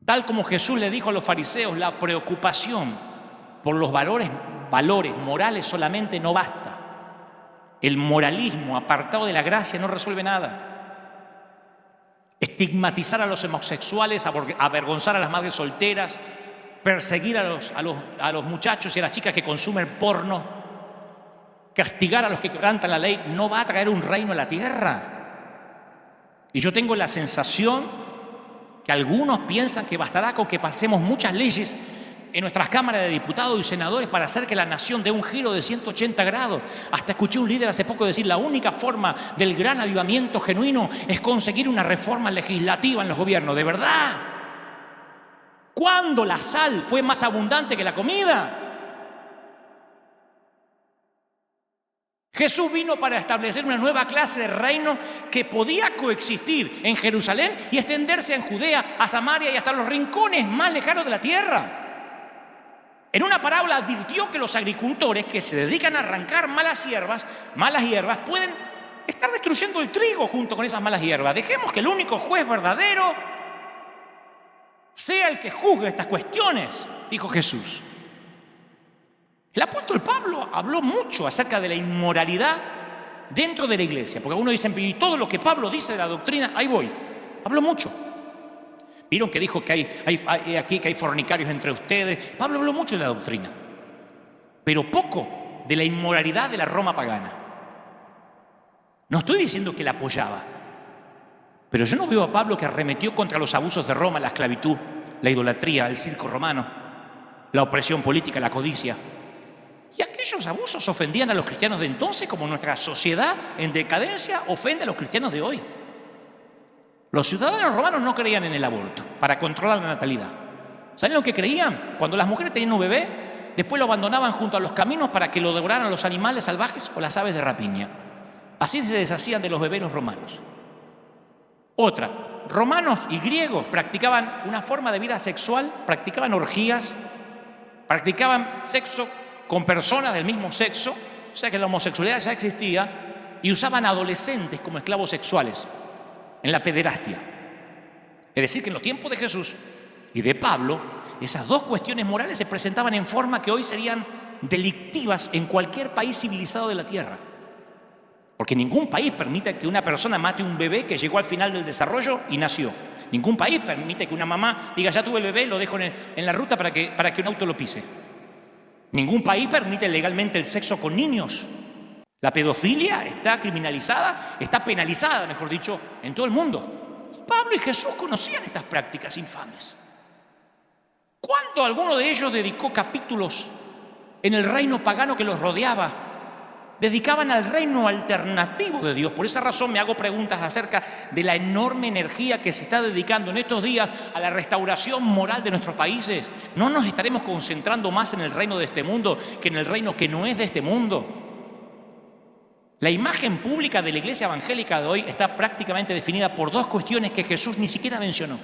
Tal como Jesús le dijo a los fariseos, la preocupación por los valores morales solamente no basta. El moralismo apartado de la gracia no resuelve nada. Estigmatizar a los homosexuales, avergonzar a las madres solteras, perseguir a los muchachos y a las chicas que consumen porno, castigar a los que quebrantan la ley, no va a traer un reino a la tierra. Y yo tengo la sensación que algunos piensan que bastará con que pasemos muchas leyes en nuestras cámaras de diputados y senadores para hacer que la nación dé un giro de 180 grados. Hasta escuché un líder hace poco decir, la única forma del gran avivamiento genuino es conseguir una reforma legislativa en los gobiernos. ¿De verdad? ¿Cuándo la sal fue más abundante que la comida? Jesús vino para establecer una nueva clase de reino que podía coexistir en Jerusalén y extenderse en Judea, a Samaria y hasta los rincones más lejanos de la tierra. En una parábola advirtió que los agricultores que se dedican a arrancar malas hierbas, pueden estar destruyendo el trigo junto con esas malas hierbas. Dejemos que el único juez verdadero sea el que juzgue estas cuestiones, dijo Jesús. El apóstol Pablo habló mucho acerca de la inmoralidad dentro de la iglesia, porque algunos dicen, y todo lo que Pablo dice de la doctrina, ahí voy. Habló mucho. ¿Vieron que dijo que hay fornicarios entre ustedes? Pablo habló mucho de la doctrina, pero poco de la inmoralidad de la Roma pagana. No estoy diciendo que la apoyaba, pero yo no veo a Pablo que arremetió contra los abusos de Roma, la esclavitud, la idolatría, el circo romano, la opresión política, la codicia. Y aquellos abusos ofendían a los cristianos de entonces, como nuestra sociedad en decadencia ofende a los cristianos de hoy. Los ciudadanos romanos no creían en el aborto para controlar la natalidad. ¿Saben lo que creían? Cuando las mujeres tenían un bebé, después lo abandonaban junto a los caminos para que lo devoraran los animales salvajes o las aves de rapiña. Así se deshacían de los bebés los romanos. Otra, romanos y griegos practicaban una forma de vida sexual, practicaban orgías, practicaban sexo con personas del mismo sexo, o sea que la homosexualidad ya existía, y usaban adolescentes como esclavos sexuales en la pederastia. Es decir, que en los tiempos de Jesús y de Pablo, esas dos cuestiones morales se presentaban en forma que hoy serían delictivas en cualquier país civilizado de la tierra. Porque ningún país permite que una persona mate un bebé que llegó al final del desarrollo y nació. Ningún país permite que una mamá diga, ya tuve el bebé, lo dejo en la ruta para que un auto lo pise. Ningún país permite legalmente el sexo con niños. La pedofilia está criminalizada, está penalizada, mejor dicho, en todo el mundo. Pablo y Jesús conocían estas prácticas infames. ¿Cuándo alguno de ellos dedicó capítulos en el reino pagano que los rodeaba? Dedicaban al reino alternativo de Dios. Por esa razón me hago preguntas acerca de la enorme energía que se está dedicando en estos días a la restauración moral de nuestros países. ¿No nos estaremos concentrando más en el reino de este mundo que en el reino que no es de este mundo? La imagen pública de la iglesia evangélica de hoy está prácticamente definida por dos cuestiones que Jesús ni siquiera mencionó.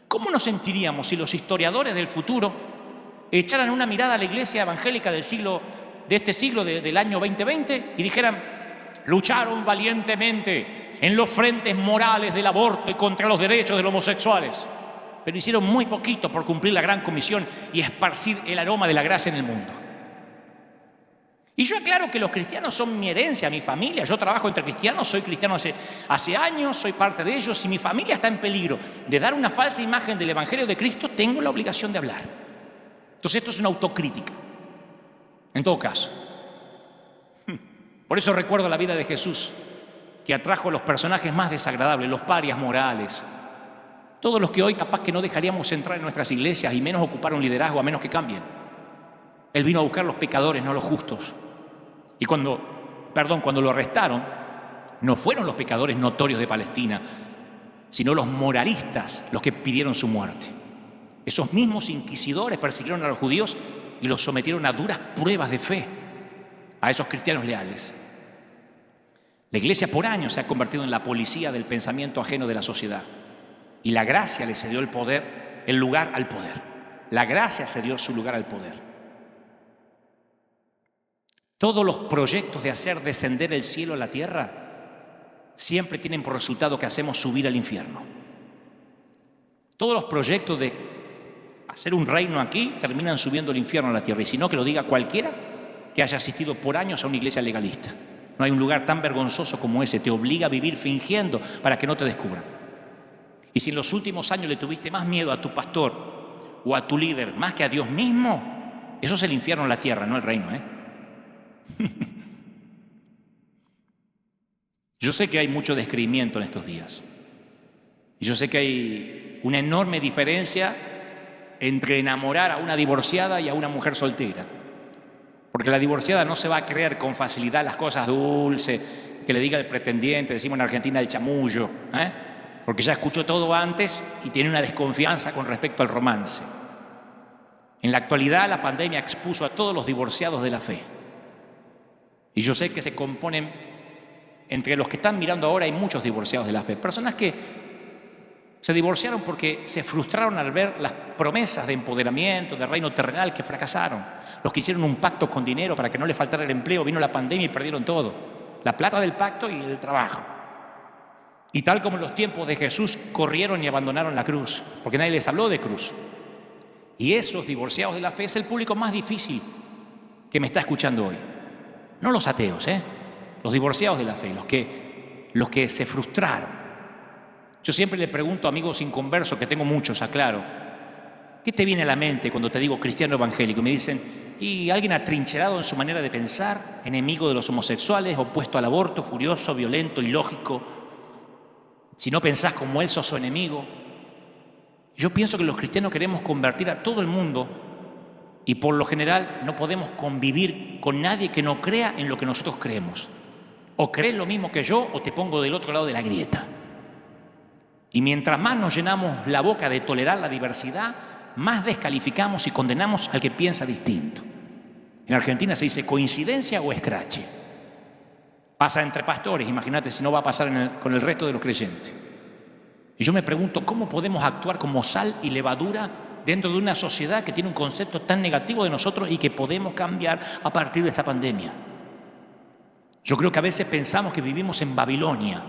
¿Cómo nos sentiríamos si los historiadores del futuro echaran una mirada a la iglesia evangélica del año 2020 y dijeran, lucharon valientemente en los frentes morales del aborto y contra los derechos de los homosexuales, pero hicieron muy poquito por cumplir la gran comisión y esparcir el aroma de la gracia en el mundo? Y yo aclaro que los cristianos son mi herencia, mi familia. Yo trabajo entre cristianos, soy cristiano hace años, soy parte de ellos. Si mi familia está en peligro de dar una falsa imagen del Evangelio de Cristo, tengo la obligación de hablar. Entonces esto es una autocrítica. En todo caso, por eso recuerdo la vida de Jesús, que atrajo a los personajes más desagradables, los parias morales, todos los que hoy capaz que no dejaríamos entrar en nuestras iglesias y menos ocupar un liderazgo a menos que cambien. Él vino a buscar los pecadores, no los justos. Y cuando lo arrestaron, no fueron los pecadores notorios de Palestina, sino los moralistas los que pidieron su muerte. Esos mismos inquisidores persiguieron a los judíos y los sometieron a duras pruebas de fe a esos cristianos leales. La iglesia por años se ha convertido en la policía del pensamiento ajeno de la sociedad. Y la gracia le cedió el lugar al poder. La gracia cedió su lugar al poder. Todos los proyectos de hacer descender el cielo a la tierra siempre tienen por resultado que hacemos subir al infierno. Todos los proyectos de hacer un reino aquí terminan subiendo el infierno a la tierra. Y si no, que lo diga cualquiera que haya asistido por años a una iglesia legalista. No hay un lugar tan vergonzoso como ese. Te obliga a vivir fingiendo para que no te descubran. Y si en los últimos años le tuviste más miedo a tu pastor o a tu líder más que a Dios mismo, eso es el infierno en la tierra, no el reino, Yo sé que hay mucho descreimiento en estos días. Y yo sé que hay una enorme diferencia entre enamorar a una divorciada y a una mujer soltera. Porque la divorciada no se va a creer con facilidad las cosas dulces que le diga el pretendiente, decimos en Argentina el chamullo, porque ya escuchó todo antes y tiene una desconfianza con respecto al romance. En la actualidad la pandemia expuso a todos los divorciados de la fe. Y yo sé que se componen, entre los que están mirando ahora hay muchos divorciados de la fe, personas que se divorciaron porque se frustraron al ver las promesas de empoderamiento, de reino terrenal que fracasaron. Los que hicieron un pacto con dinero para que no les faltara el empleo, vino la pandemia y perdieron todo. La plata del pacto y el trabajo. Y tal como en los tiempos de Jesús corrieron y abandonaron la cruz, porque nadie les habló de cruz. Y esos divorciados de la fe es el público más difícil que me está escuchando hoy. No los ateos, los divorciados de la fe, los que se frustraron. Yo siempre le pregunto a amigos inconversos, que tengo muchos, aclaro, ¿qué te viene a la mente cuando te digo cristiano evangélico? Y me dicen, y alguien atrincherado en su manera de pensar, enemigo de los homosexuales, opuesto al aborto, furioso, violento, ilógico. Si no pensás como él, sos su enemigo. Yo pienso que los cristianos queremos convertir a todo el mundo y por lo general no podemos convivir con nadie que no crea en lo que nosotros creemos. O crees lo mismo que yo o te pongo del otro lado de la grieta. Y mientras más nos llenamos la boca de tolerar la diversidad, más descalificamos y condenamos al que piensa distinto. En Argentina se dice coincidencia o escrache. Pasa entre pastores, imagínate si no va a pasar con el resto de los creyentes. Y yo me pregunto, ¿cómo podemos actuar como sal y levadura dentro de una sociedad que tiene un concepto tan negativo de nosotros y que podemos cambiar a partir de esta pandemia? Yo creo que a veces pensamos que vivimos en Babilonia,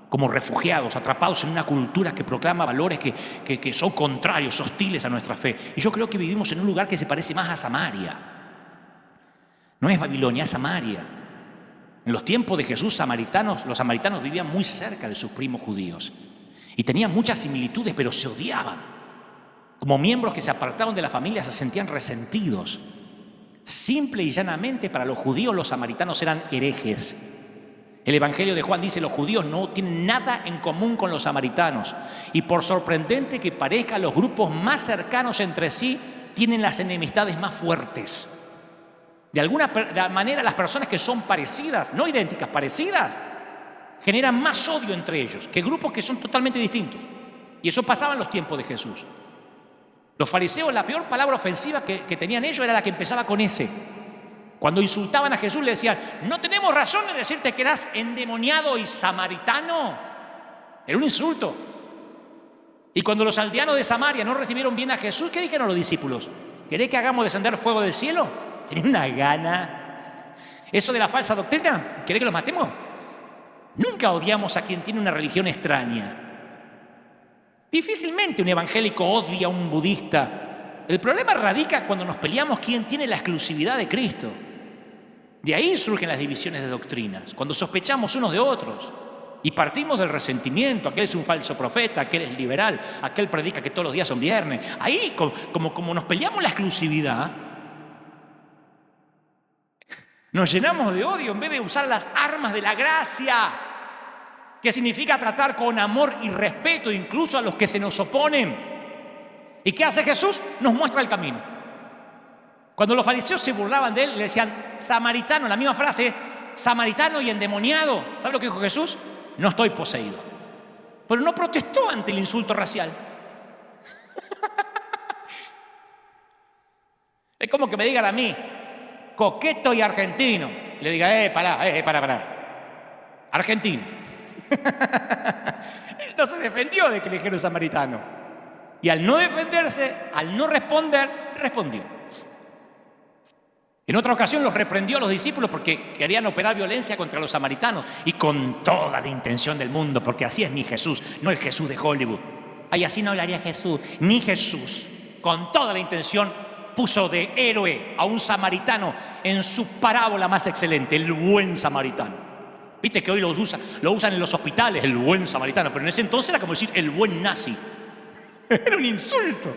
como refugiados, atrapados en una cultura que proclama valores que son contrarios, hostiles a nuestra fe. Y yo creo que vivimos en un lugar que se parece más a Samaria. No es Babilonia, es Samaria. En los tiempos de Jesús, los samaritanos vivían muy cerca de sus primos judíos y tenían muchas similitudes, pero se odiaban. Como miembros que se apartaron de la familia, se sentían resentidos. Simple y llanamente, para los judíos, los samaritanos eran herejes. El Evangelio de Juan dice: los judíos no tienen nada en común con los samaritanos. Y por sorprendente que parezca, los grupos más cercanos entre sí tienen las enemistades más fuertes. De alguna manera, las personas que son parecidas, no idénticas, parecidas, generan más odio entre ellos que grupos que son totalmente distintos. Y eso pasaba en los tiempos de Jesús. Los fariseos, la peor palabra ofensiva que tenían ellos era la que empezaba con S. Cuando insultaban a Jesús le decían: no tenemos razón de decirte que eras endemoniado y samaritano. Era un insulto. Y cuando los aldeanos de Samaria no recibieron bien a Jesús, ¿qué dijeron los discípulos? ¿Querés que hagamos descender fuego del cielo? ¿Tenés una gana? ¿Eso de la falsa doctrina? ¿Querés que los matemos? Nunca odiamos a quien tiene una religión extraña. Difícilmente un evangélico odia a un budista. El problema radica cuando nos peleamos quién tiene la exclusividad de Cristo. De ahí surgen las divisiones de doctrinas, cuando sospechamos unos de otros y partimos del resentimiento. Aquel es un falso profeta, aquel es liberal, aquel predica que todos los días son viernes. Ahí, como nos peleamos la exclusividad, nos llenamos de odio en vez de usar las armas de la gracia, que significa tratar con amor y respeto incluso a los que se nos oponen. ¿Y qué hace Jesús? Nos muestra el camino. Cuando los fariseos se burlaban de él, le decían samaritano, la misma frase, samaritano y endemoniado. ¿Sabe lo que dijo Jesús? No estoy poseído. Pero no protestó ante el insulto racial. Es como que me digan a mí, coqueto y argentino. Y le diga, pará. Argentino. Él no se defendió de que le dijeron samaritano. Y al no defenderse, al no responder, respondió. En otra ocasión los reprendió a los discípulos porque querían operar violencia contra los samaritanos. Y con toda la intención del mundo, porque así es mi Jesús, no el Jesús de Hollywood. Ay, así no hablaría Jesús. Mi Jesús, con toda la intención, puso de héroe a un samaritano en su parábola más excelente, el buen samaritano. Viste que hoy lo usan en los hospitales, el buen samaritano, pero en ese entonces era como decir el buen nazi. Era un insulto.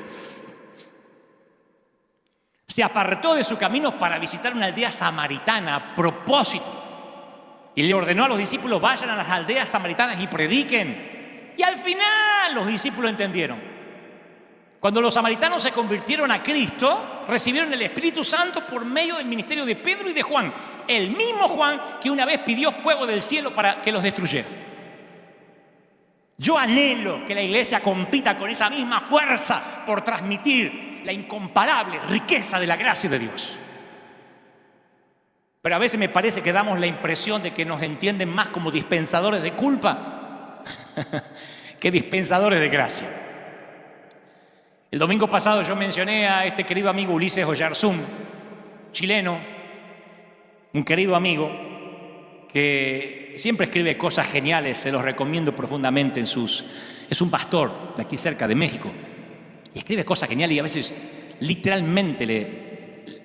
Se apartó de su camino para visitar una aldea samaritana a propósito. Y le ordenó a los discípulos: vayan a las aldeas samaritanas y prediquen. Y al final los discípulos entendieron. Cuando los samaritanos se convirtieron a Cristo, recibieron el Espíritu Santo por medio del ministerio de Pedro y de Juan. El mismo Juan que una vez pidió fuego del cielo para que los destruyera. Yo anhelo que la iglesia compita con esa misma fuerza por transmitir la incomparable riqueza de la gracia de Dios. Pero a veces me parece que damos la impresión de que nos entienden más como dispensadores de culpa que dispensadores de gracia. El domingo pasado yo mencioné a este querido amigo Ulises Oyarzún, chileno, un querido amigo que siempre escribe cosas geniales, se los recomiendo profundamente es un pastor de aquí cerca de México, y escribe cosas geniales y a veces literalmente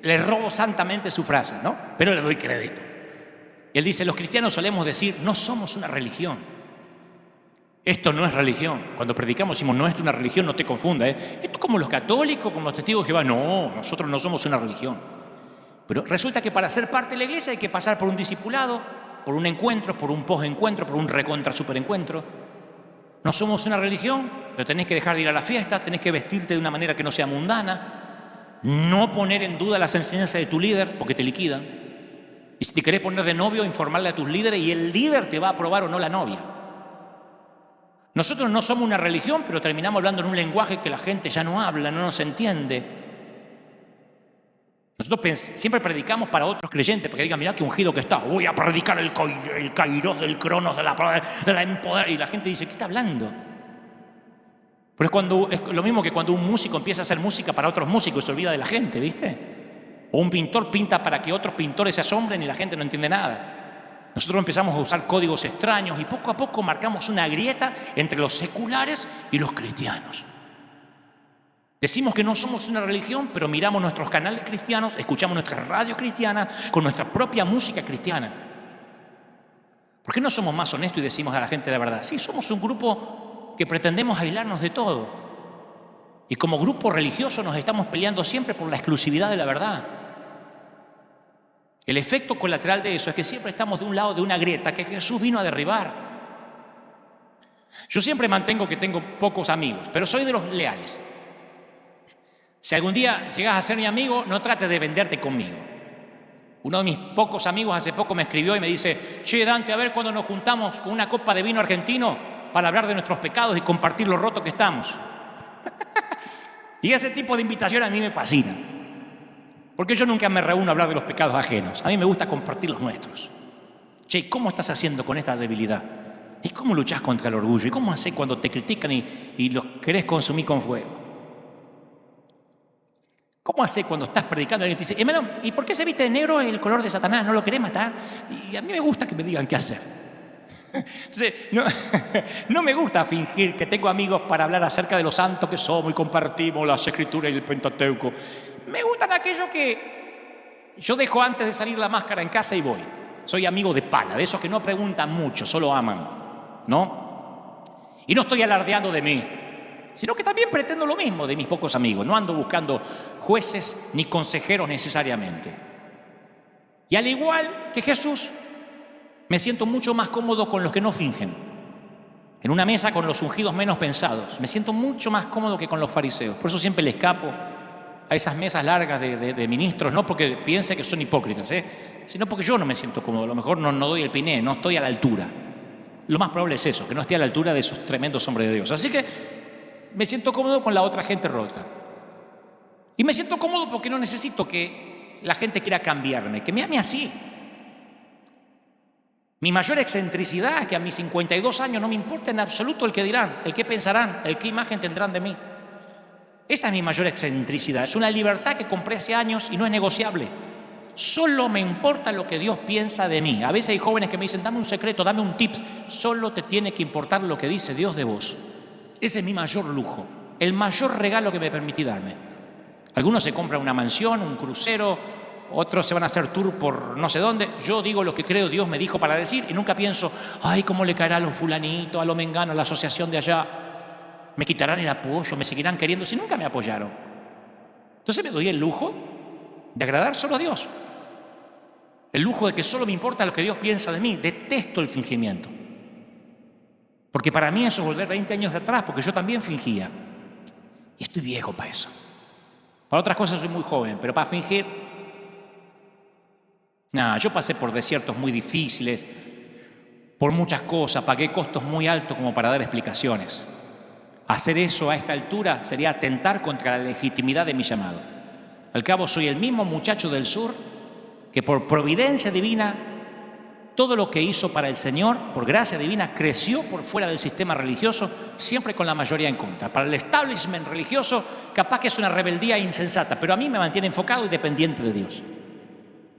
le robo santamente su frase, ¿no? Pero le doy crédito. Y él dice: los cristianos solemos decir, no somos una religión. Esto no es religión. Cuando predicamos decimos, no es una religión, no te confunda, ¿eh? Esto es como los católicos, como los testigos de Jehová. No, nosotros no somos una religión. Pero resulta que para ser parte de la iglesia hay que pasar por un discipulado, por un encuentro, por un post-encuentro, por un recontra superencuentro. No somos una religión, pero tenés que dejar de ir a la fiesta, tenés que vestirte de una manera que no sea mundana, no poner en duda las enseñanzas de tu líder porque te liquidan. Y si te querés poner de novio, informarle a tus líderes y el líder te va a aprobar o no la novia. Nosotros no somos una religión, pero terminamos hablando en un lenguaje que la gente ya no habla, no nos entiende. Nosotros siempre predicamos para otros creyentes, porque digan, mirá qué ungido que está, voy a predicar el kairos del cronos, de la empoder. Y la gente dice, ¿qué está hablando? Pero es lo mismo que cuando un músico empieza a hacer música para otros músicos y se olvida de la gente, ¿viste? O un pintor pinta para que otros pintores se asombren y la gente no entiende nada. Nosotros empezamos a usar códigos extraños y poco a poco marcamos una grieta entre los seculares y los cristianos. Decimos que no somos una religión, pero miramos nuestros canales cristianos, escuchamos nuestras radios cristianas con nuestra propia música cristiana. ¿Por qué no somos más honestos y decimos a la gente la verdad? Sí, somos un grupo que pretendemos aislarnos de todo. Y como grupo religioso nos estamos peleando siempre por la exclusividad de la verdad. El efecto colateral de eso es que siempre estamos de un lado de una grieta que Jesús vino a derribar. Yo siempre mantengo que tengo pocos amigos, pero soy de los leales. Si algún día llegas a ser mi amigo, no trates de venderte conmigo. Uno de mis pocos amigos hace poco me escribió y me dice, che, Dante, a ver cuando nos juntamos con una copa de vino argentino para hablar de nuestros pecados y compartir lo roto que estamos. Y ese tipo de invitación a mí me fascina. Porque yo nunca me reúno a hablar de los pecados ajenos. A mí me gusta compartir los nuestros. Che, ¿cómo estás haciendo con esta debilidad? ¿Y cómo luchás contra el orgullo? ¿Y cómo haces cuando te critican y los querés consumir con fuego? ¿Cómo haces cuando estás predicando y alguien te dice, hermano, ¿y por qué se viste de negro el color de Satanás? ¿No lo querés matar? Y a mí me gusta que me digan qué hacer. Entonces, no me gusta fingir que tengo amigos para hablar acerca de lo santo que somos y compartimos las escrituras y el Pentateuco. Me gustan aquellos que yo dejo antes de salir la máscara en casa y voy. Soy amigo de pala, de esos que no preguntan mucho, solo aman, ¿no? Y no estoy alardeando de mí, sino que también pretendo lo mismo de mis pocos amigos. No ando buscando jueces ni consejeros necesariamente. Y al igual que Jesús, me siento mucho más cómodo con los que no fingen. En una mesa con los ungidos menos pensados. Me siento mucho más cómodo que con los fariseos. Por eso siempre le escapo a esas mesas largas de ministros, no porque piense que son hipócritas, sino porque yo no me siento cómodo. A lo mejor no doy el piné, no estoy a la altura. Lo más probable es eso, que no esté a la altura de esos tremendos hombres de Dios. Así que me siento cómodo con la otra gente rota. Y me siento cómodo porque no necesito que la gente quiera cambiarme, que me ame así. Mi mayor excentricidad es que a mis 52 años no me importa en absoluto el que dirán, el que pensarán, el qué imagen tendrán de mí. Esa es mi mayor excentricidad. Es una libertad que compré hace años y no es negociable. Solo me importa lo que Dios piensa de mí. A veces hay jóvenes que me dicen, dame un secreto, dame un tips. Solo te tiene que importar lo que dice Dios de vos. Ese es mi mayor lujo, el mayor regalo que me permití darme. Algunos se compran una mansión, un crucero, otros se van a hacer tour por no sé dónde. Yo digo lo que creo Dios me dijo para decir y nunca pienso, ay, cómo le caerá a los fulanitos, a los menganos, a la asociación de allá. Me quitarán el apoyo, me seguirán queriendo si nunca me apoyaron. Entonces me doy el lujo de agradar solo a Dios. El lujo de que solo me importa lo que Dios piensa de mí. Detesto el fingimiento. Porque para mí eso es volver 20 años atrás, porque yo también fingía. Y estoy viejo para eso. Para otras cosas soy muy joven, pero para fingir... Nada, yo pasé por desiertos muy difíciles, por muchas cosas, pagué costos muy altos como para dar explicaciones. Hacer eso a esta altura sería atentar contra la legitimidad de mi llamado. Al cabo, soy el mismo muchacho del sur que por providencia divina, todo lo que hizo para el Señor, por gracia divina, creció por fuera del sistema religioso, siempre con la mayoría en contra. Para el establishment religioso, capaz que es una rebeldía insensata, pero a mí me mantiene enfocado y dependiente de Dios.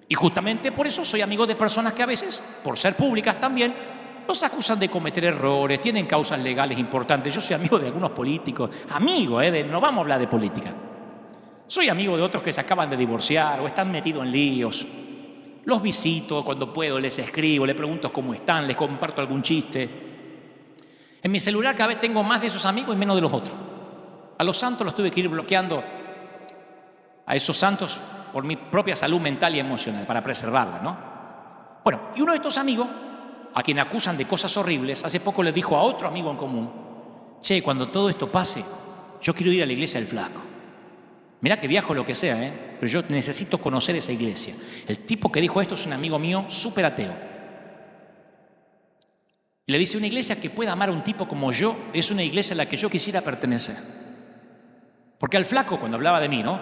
Y justamente por eso soy amigo de personas que a veces, por ser públicas también, los acusan de cometer errores, tienen causas legales importantes. Yo soy amigo de algunos políticos, no vamos a hablar de política. Soy amigo de otros que se acaban de divorciar o están metidos en líos. Los visito cuando puedo, les escribo, les pregunto cómo están, les comparto algún chiste. En mi celular cada vez tengo más de esos amigos y menos de los otros. A los santos los tuve que ir bloqueando, a esos santos, por mi propia salud mental y emocional, para preservarla, ¿no? Bueno, y uno de estos amigos, a quien acusan de cosas horribles, hace poco le dijo a otro amigo en común, che, cuando todo esto pase, yo quiero ir a la iglesia del Flaco. Mirá que viajo lo que sea, pero yo necesito conocer esa iglesia. El tipo que dijo esto es un amigo mío súper ateo. Y le dice, una iglesia que pueda amar a un tipo como yo es una iglesia a la que yo quisiera pertenecer. Porque al Flaco, cuando hablaba de mí, ¿no?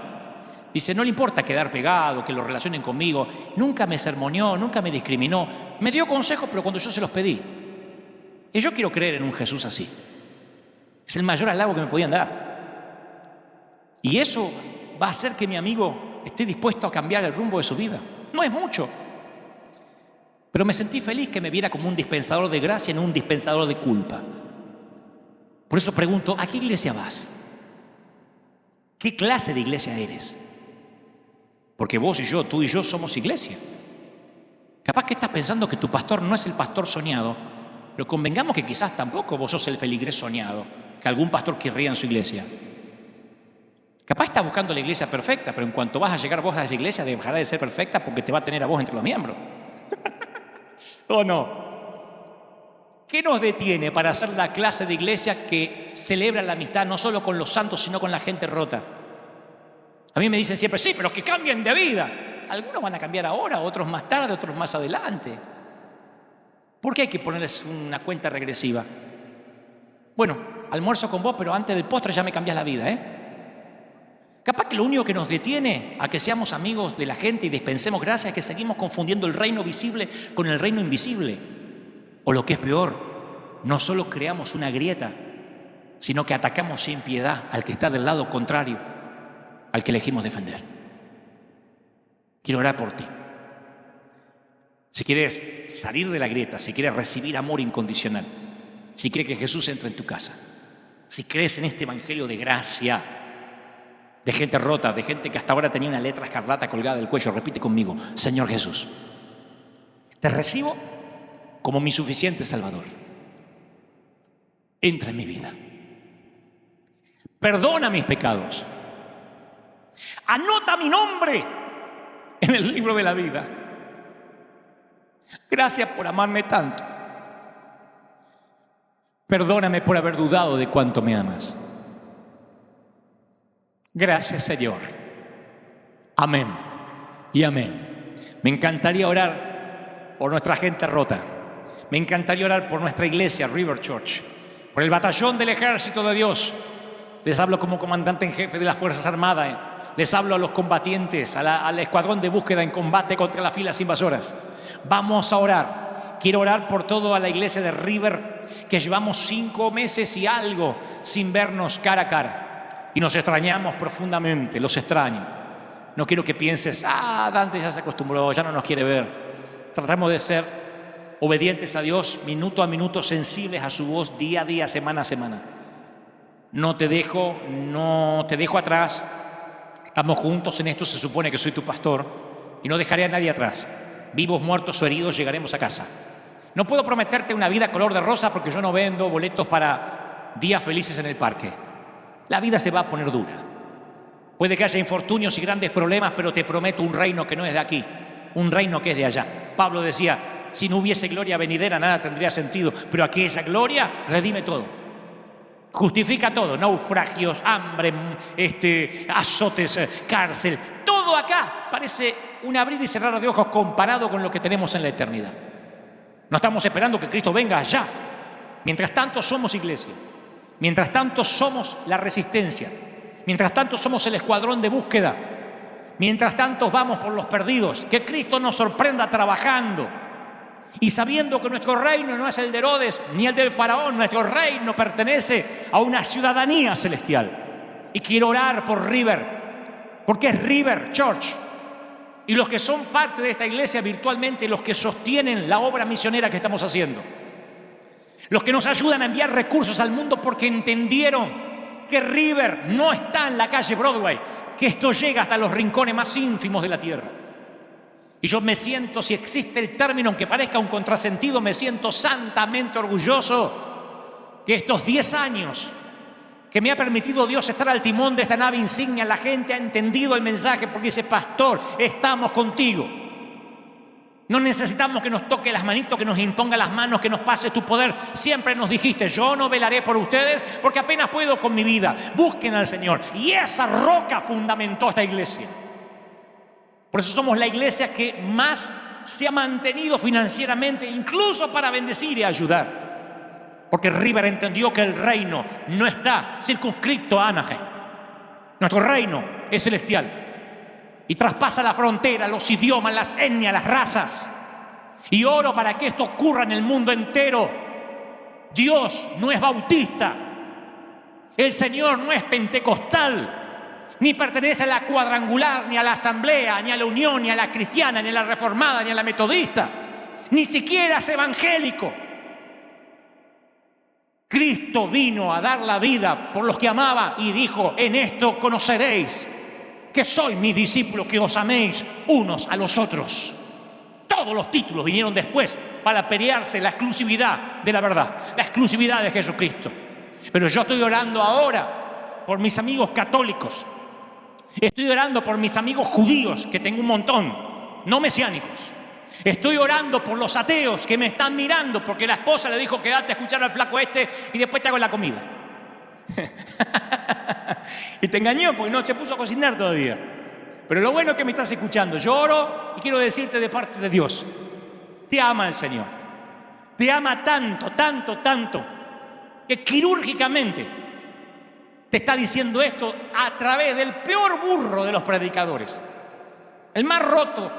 Dice, no le importa quedar pegado, que lo relacionen conmigo. Nunca me sermoneó, nunca me discriminó. Me dio consejos, pero cuando yo se los pedí. Y yo quiero creer en un Jesús así. Es el mayor halago que me podían dar. Y eso va a hacer que mi amigo esté dispuesto a cambiar el rumbo de su vida. No es mucho. Pero me sentí feliz que me viera como un dispensador de gracia, no un dispensador de culpa. Por eso pregunto, ¿a qué iglesia vas? ¿Qué clase de iglesia eres? Porque vos y yo, tú y yo somos iglesia. Capaz que estás pensando que tu pastor no es el pastor soñado, pero convengamos que quizás tampoco vos sos el feligrés soñado que algún pastor querría en su iglesia. Capaz estás buscando la iglesia perfecta, pero en cuanto vas a llegar vos a esa iglesia dejará de ser perfecta porque te va a tener a vos entre los miembros. ¿O no? ¿Qué nos detiene para hacer la clase de iglesia que celebra la amistad no solo con los santos, sino con la gente rota? A mí me dicen siempre, sí, pero que cambien de vida. Algunos van a cambiar ahora, otros más tarde, otros más adelante. ¿Por qué hay que ponerles una cuenta regresiva? Bueno, almuerzo con vos, pero antes del postre ya me cambiás la vida, ¿eh? Capaz que lo único que nos detiene a que seamos amigos de la gente y dispensemos gracias es que seguimos confundiendo el reino visible con el reino invisible. O lo que es peor, no solo creamos una grieta, sino que atacamos sin piedad al que está del lado contrario, al que elegimos defender. Quiero orar por ti. Si quieres salir de la grieta, si quieres recibir amor incondicional, si quieres que Jesús entre en tu casa, si crees en este evangelio de gracia, de gente rota, de gente que hasta ahora tenía una letra escarlata colgada del cuello, repite conmigo, Señor Jesús, te recibo como mi suficiente Salvador. Entra en mi vida. Perdona mis pecados. Anota mi nombre en el libro de la vida. Gracias por amarme tanto. Perdóname por haber dudado de cuánto me amas. Gracias, Señor. Amén y amén. Me encantaría orar por nuestra gente rota. Me encantaría orar por nuestra iglesia, River Church, por el batallón del ejército de Dios. Les hablo como comandante en jefe de las Fuerzas Armadas. Les hablo a los combatientes, al escuadrón de búsqueda en combate contra las filas invasoras. Vamos a orar. Quiero orar por toda la iglesia de River, que llevamos 5 meses y algo sin vernos cara a cara. Y nos extrañamos profundamente, los extraño. No quiero que pienses, Dante ya se acostumbró, ya no nos quiere ver. Tratamos de ser obedientes a Dios, minuto a minuto, sensibles a su voz, día a día, semana a semana. No te dejo atrás. Estamos juntos en esto, se supone que soy tu pastor y no dejaré a nadie atrás. Vivos, muertos o heridos, llegaremos a casa. No puedo prometerte una vida color de rosa porque yo no vendo boletos para días felices en el parque. La vida se va a poner dura. Puede que haya infortunios y grandes problemas, pero te prometo un reino que no es de aquí, un reino que es de allá. Pablo decía, si no hubiese gloria venidera, nada tendría sentido, pero aquella gloria redime todo. Justifica todo, naufragios, hambre, azotes, cárcel. Todo acá parece un abrir y cerrar de ojos comparado con lo que tenemos en la eternidad. No estamos esperando que Cristo venga allá. Mientras tanto somos iglesia. Mientras tanto somos la resistencia. Mientras tanto somos el escuadrón de búsqueda. Mientras tanto vamos por los perdidos. Que Cristo nos sorprenda trabajando. Y sabiendo que nuestro reino no es el de Herodes ni el del faraón, nuestro reino pertenece a una ciudadanía celestial. Y quiero orar por River, porque es River Church. Y los que son parte de esta iglesia virtualmente, los que sostienen la obra misionera que estamos haciendo. Los que nos ayudan a enviar recursos al mundo porque entendieron que River no está en la calle Broadway, que esto llega hasta los rincones más ínfimos de la tierra. Y yo me siento, si existe el término, aunque parezca un contrasentido, me siento santamente orgulloso que estos 10 años que me ha permitido Dios estar al timón de esta nave insignia, la gente ha entendido el mensaje porque dice, pastor, estamos contigo. No necesitamos que nos toque las manitos, que nos imponga las manos, que nos pase tu poder. Siempre nos dijiste, yo no velaré por ustedes porque apenas puedo con mi vida. Busquen al Señor. Y esa roca fundamentó esta iglesia. Por eso somos la iglesia que más se ha mantenido financieramente, incluso para bendecir y ayudar. Porque River entendió que el reino no está circunscrito a Anaheim. Nuestro reino es celestial. y traspasa la frontera, los idiomas, las etnias, las razas. Y oro para que esto ocurra en el mundo entero. Dios no es bautista. El Señor no es pentecostal, ni pertenece a la cuadrangular, ni a la asamblea, ni a la unión, ni a la cristiana, ni a la reformada, ni a la metodista. Ni siquiera es evangélico. Cristo vino a dar la vida por los que amaba y dijo: en esto conoceréis que sois mis discípulos, que os améis unos a los otros. Todos los títulos vinieron después para pelearse la exclusividad de la verdad, la exclusividad de Jesucristo. Pero yo estoy orando ahora por mis amigos católicos. Estoy orando por mis amigos judíos, que tengo un montón, no mesiánicos. Estoy orando por los ateos que me están mirando, porque la esposa le dijo: quédate a escuchar al flaco este y después te hago la comida. Y te engañó porque no se puso a cocinar todavía. Pero lo bueno es que me estás escuchando. Yo oro y quiero decirte de parte de Dios: te ama el Señor. Te ama tanto, tanto, tanto, que quirúrgicamente te está diciendo esto a través del peor burro de los predicadores, el más roto,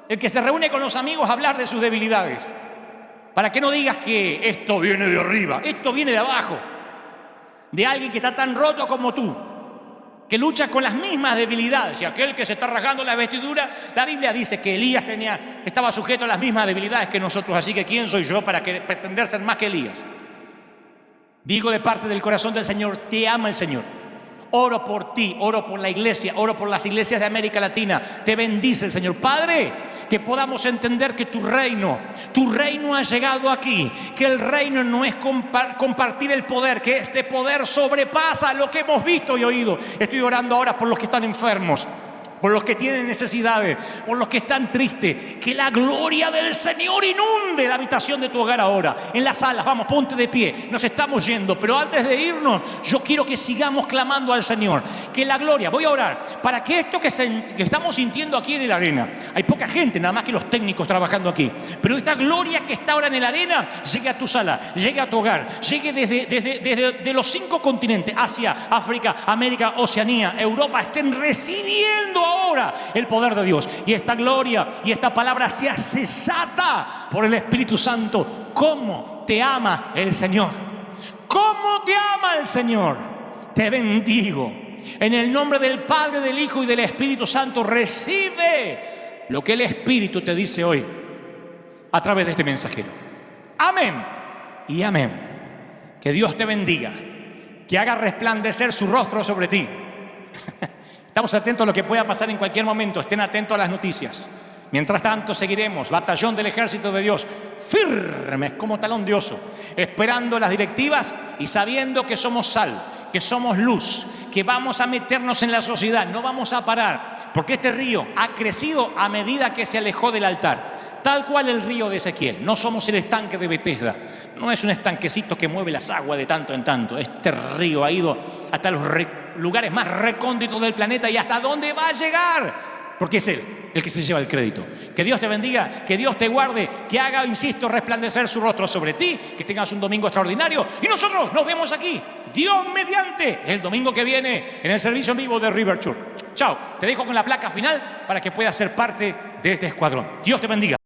el que se reúne con los amigos a hablar de sus debilidades, para que no digas que esto viene de arriba. Esto viene de abajo, de alguien que está tan roto como tú, que lucha con las mismas debilidades. Y aquel que se está rasgando la vestidura, la Biblia dice que Elías estaba sujeto a las mismas debilidades que nosotros. Así que ¿quién soy yo para pretender ser más que Elías? Digo de parte del corazón del Señor: te ama el Señor. Oro por ti, oro por la iglesia, oro por las iglesias de América Latina. Te bendice el Señor. Padre, que podamos entender que tu reino ha llegado aquí, que el reino no es compartir el poder, que este poder sobrepasa lo que hemos visto y oído. Estoy orando ahora por los que están enfermos, por los que tienen necesidades, por los que están tristes. Que la gloria del Señor inunde la habitación de tu hogar ahora, en las salas. Vamos, ponte de pie, nos estamos yendo, pero antes de irnos yo quiero que sigamos clamando al Señor, que la gloria, voy a orar para que esto que estamos sintiendo aquí en la arena, hay poca gente, nada más que los técnicos trabajando aquí, pero esta gloria que está ahora en la arena llegue a tu sala, llegue a tu hogar, llegue desde los 5 continentes, Asia, África, América, Oceanía, Europa, estén recibiendo ahora el poder de Dios, y esta gloria y esta palabra sea cesada por el Espíritu Santo. ¿Cómo te ama el Señor? ¿Cómo te ama el Señor? Te bendigo en el nombre del Padre, del Hijo y del Espíritu Santo. Recibe lo que el Espíritu te dice hoy a través de este mensajero. Amén y amén. Que Dios te bendiga, que haga resplandecer su rostro sobre ti. Estamos atentos a lo que pueda pasar en cualquier momento. Estén atentos a las noticias. Mientras tanto seguiremos, batallón del ejército de Dios, firmes como talón de oso, esperando las directivas y sabiendo que somos sal, que somos luz, que vamos a meternos en la sociedad, no vamos a parar, porque este río ha crecido a medida que se alejó del altar, tal cual el río de Ezequiel. No somos el estanque de Betesda, no es un estanquecito que mueve las aguas de tanto en tanto. Este río ha ido hasta los lugares más recónditos del planeta. ¿Y hasta dónde va a llegar? Porque es Él el que se lleva el crédito. Que Dios te bendiga, que Dios te guarde, que haga, insisto, resplandecer su rostro sobre ti, que tengas un domingo extraordinario. Y nosotros nos vemos aquí, Dios mediante, el domingo que viene en el servicio en vivo de River Church. Chao, te dejo con la placa final para que puedas ser parte de este escuadrón. Dios te bendiga.